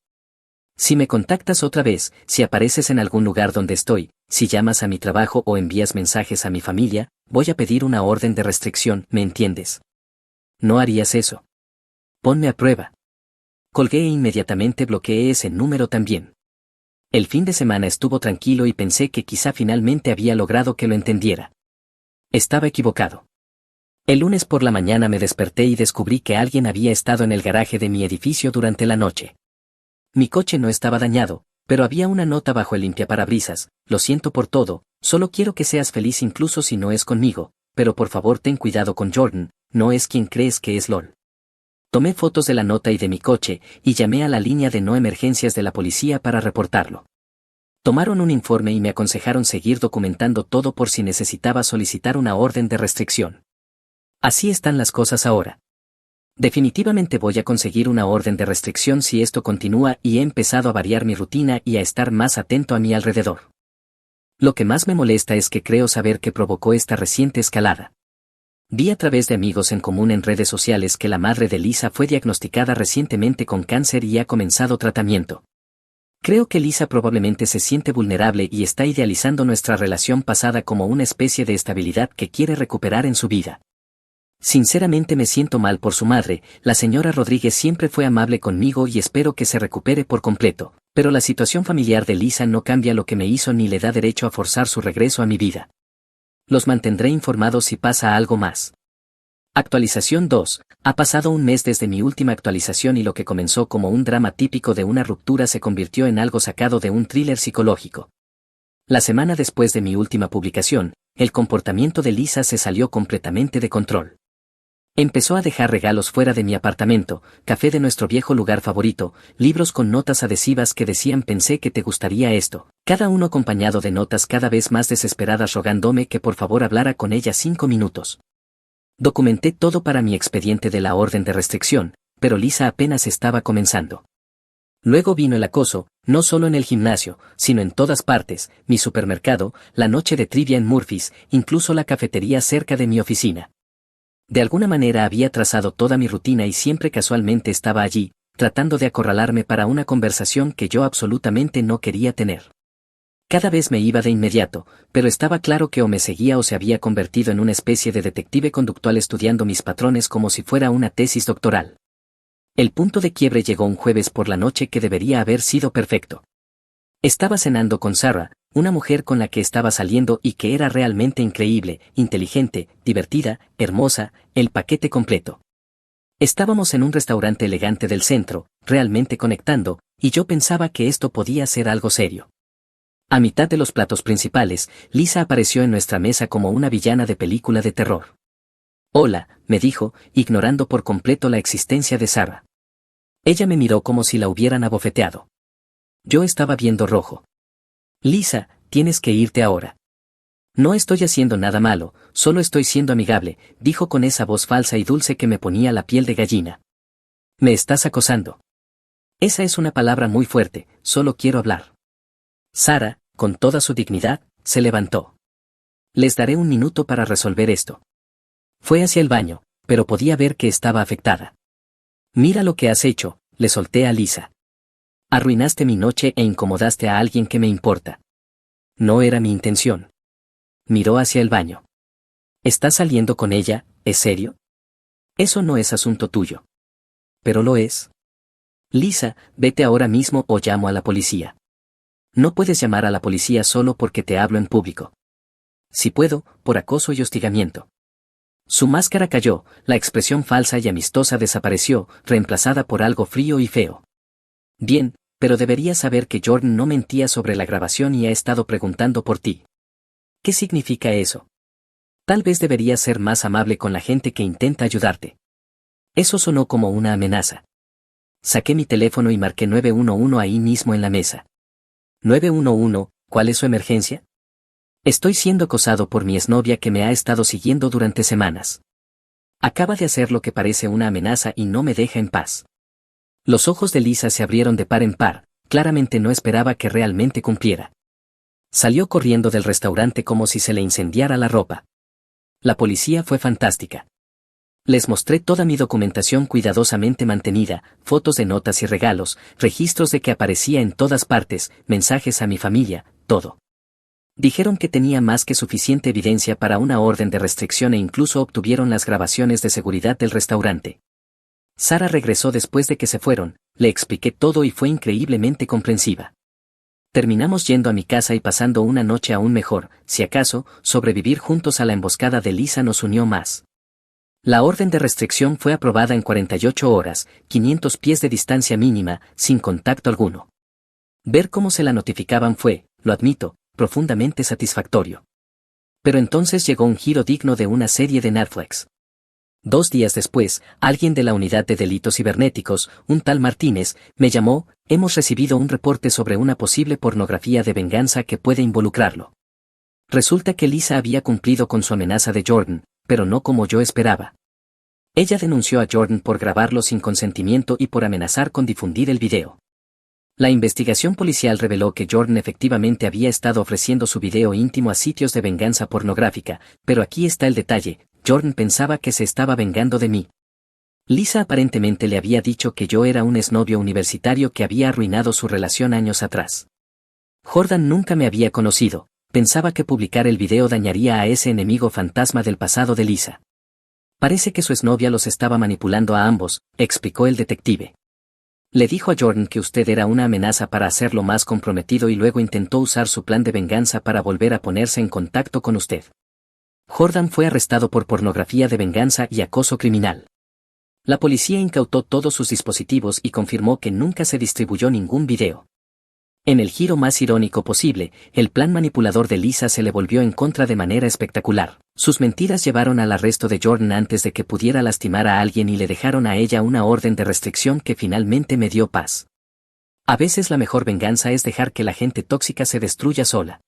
Si me contactas otra vez, si apareces en algún lugar donde estoy, si llamas a mi trabajo o envías mensajes a mi familia, voy a pedir una orden de restricción, ¿me entiendes? No harías eso. Ponme a prueba. Colgué e inmediatamente bloqueé ese número también. El fin de semana estuvo tranquilo y pensé que quizá finalmente había logrado que lo entendiera. Estaba equivocado. El lunes por la mañana me desperté y descubrí que alguien había estado en el garaje de mi edificio durante la noche. Mi coche no estaba dañado, pero había una nota bajo el limpiaparabrisas: lo siento por todo, solo quiero que seas feliz incluso si no es conmigo, pero por favor ten cuidado con Jordan, no es quien crees que es LOL. Tomé fotos de la nota y de mi coche, y llamé a la línea de no emergencias de la policía para reportarlo. Tomaron un informe y me aconsejaron seguir documentando todo por si necesitaba solicitar una orden de restricción. Así están las cosas ahora. Definitivamente voy a conseguir una orden de restricción si esto continúa y he empezado a variar mi rutina y a estar más atento a mi alrededor. Lo que más me molesta es que creo saber qué provocó esta reciente escalada. Vi a través de amigos en común en redes sociales que la madre de Lisa fue diagnosticada recientemente con cáncer y ha comenzado tratamiento. Creo que Lisa probablemente se siente vulnerable y está idealizando nuestra relación pasada como una especie de estabilidad que quiere recuperar en su vida. Sinceramente me siento mal por su madre, la señora Rodríguez siempre fue amable conmigo y espero que se recupere por completo, pero la situación familiar de Lisa no cambia lo que me hizo ni le da derecho a forzar su regreso a mi vida. Los mantendré informados si pasa algo más. Actualización 2. Ha pasado un mes desde mi última actualización y lo que comenzó como un drama típico de una ruptura se convirtió en algo sacado de un thriller psicológico. La semana después de mi última publicación, el comportamiento de Lisa se salió completamente de control. Empezó a dejar regalos fuera de mi apartamento, café de nuestro viejo lugar favorito, libros con notas adhesivas que decían pensé que te gustaría esto, cada uno acompañado de notas cada vez más desesperadas rogándome que por favor hablara con ella 5 minutos. Documenté todo para mi expediente de la orden de restricción, pero Lisa apenas estaba comenzando. Luego vino el acoso, no solo en el gimnasio, sino en todas partes, mi supermercado, la noche de trivia en Murphy's, incluso la cafetería cerca de mi oficina. De alguna manera había trazado toda mi rutina y siempre casualmente estaba allí, tratando de acorralarme para una conversación que yo absolutamente no quería tener. Cada vez me iba de inmediato, pero estaba claro que o me seguía o se había convertido en una especie de detective conductual estudiando mis patrones como si fuera una tesis doctoral. El punto de quiebre llegó un jueves por la noche que debería haber sido perfecto. Estaba cenando con Sarah, una mujer con la que estaba saliendo y que era realmente increíble, inteligente, divertida, hermosa, el paquete completo. Estábamos en un restaurante elegante del centro, realmente conectando, y yo pensaba que esto podía ser algo serio. A mitad de los platos principales, Lisa apareció en nuestra mesa como una villana de película de terror. Hola, me dijo, ignorando por completo la existencia de Sarah. Ella me miró como si la hubieran abofeteado. Yo estaba viendo rojo. Lisa, tienes que irte ahora. No estoy haciendo nada malo, solo estoy siendo amigable, dijo con esa voz falsa y dulce que me ponía la piel de gallina. Me estás acosando. Esa es una palabra muy fuerte, solo quiero hablar. Sarah, con toda su dignidad, se levantó. Les daré un minuto para resolver esto. Fue hacia el baño, pero podía ver que estaba afectada. Mira lo que has hecho, le solté a Lisa. Arruinaste mi noche e incomodaste a alguien que me importa. No era mi intención. Miró hacia el baño. ¿Estás saliendo con ella, es serio? Eso no es asunto tuyo. Pero lo es. Lisa, vete ahora mismo o llamo a la policía. No puedes llamar a la policía solo porque te hablo en público. Si puedo, por acoso y hostigamiento. Su máscara cayó, la expresión falsa y amistosa desapareció, reemplazada por algo frío y feo. Bien, pero deberías saber que Jordan no mentía sobre la grabación y ha estado preguntando por ti. ¿Qué significa eso? Tal vez deberías ser más amable con la gente que intenta ayudarte. Eso sonó como una amenaza. Saqué mi teléfono y marqué 911 ahí mismo en la mesa. 911, ¿cuál es su emergencia? Estoy siendo acosado por mi exnovia que me ha estado siguiendo durante semanas. Acaba de hacer lo que parece una amenaza y no me deja en paz. Los ojos de Lisa se abrieron de par en par, claramente no esperaba que realmente cumpliera. Salió corriendo del restaurante como si se le incendiara la ropa. La policía fue fantástica. Les mostré toda mi documentación cuidadosamente mantenida, fotos de notas y regalos, registros de que aparecía en todas partes, mensajes a mi familia, todo. Dijeron que tenía más que suficiente evidencia para una orden de restricción e incluso obtuvieron las grabaciones de seguridad del restaurante. Sarah regresó después de que se fueron, le expliqué todo y fue increíblemente comprensiva. Terminamos yendo a mi casa y pasando una noche aún mejor, si acaso, sobrevivir juntos a la emboscada de Lisa nos unió más. La orden de restricción fue aprobada en 48 horas, 500 pies de distancia mínima, sin contacto alguno. Ver cómo se la notificaban fue, lo admito, profundamente satisfactorio. Pero entonces llegó un giro digno de una serie de Netflix. 2 días después, alguien de la unidad de delitos cibernéticos, un tal Martínez, me llamó, hemos recibido un reporte sobre una posible pornografía de venganza que puede involucrarlo. Resulta que Lisa había cumplido con su amenaza de Jordan, pero no como yo esperaba. Ella denunció a Jordan por grabarlo sin consentimiento y por amenazar con difundir el video. La investigación policial reveló que Jordan efectivamente había estado ofreciendo su video íntimo a sitios de venganza pornográfica, pero aquí está el detalle, Jordan pensaba que se estaba vengando de mí. Lisa aparentemente le había dicho que yo era un exnovio universitario que había arruinado su relación años atrás. Jordan nunca me había conocido, pensaba que publicar el video dañaría a ese enemigo fantasma del pasado de Lisa. Parece que su exnovia los estaba manipulando a ambos, explicó el detective. Le dijo a Jordan que usted era una amenaza para hacerlo más comprometido y luego intentó usar su plan de venganza para volver a ponerse en contacto con usted. Jordan fue arrestado por pornografía de venganza y acoso criminal. La policía incautó todos sus dispositivos y confirmó que nunca se distribuyó ningún video. En el giro más irónico posible, el plan manipulador de Lisa se le volvió en contra de manera espectacular. Sus mentiras llevaron al arresto de Jordan antes de que pudiera lastimar a alguien y le dejaron a ella una orden de restricción que finalmente me dio paz. A veces la mejor venganza es dejar que la gente tóxica se destruya sola.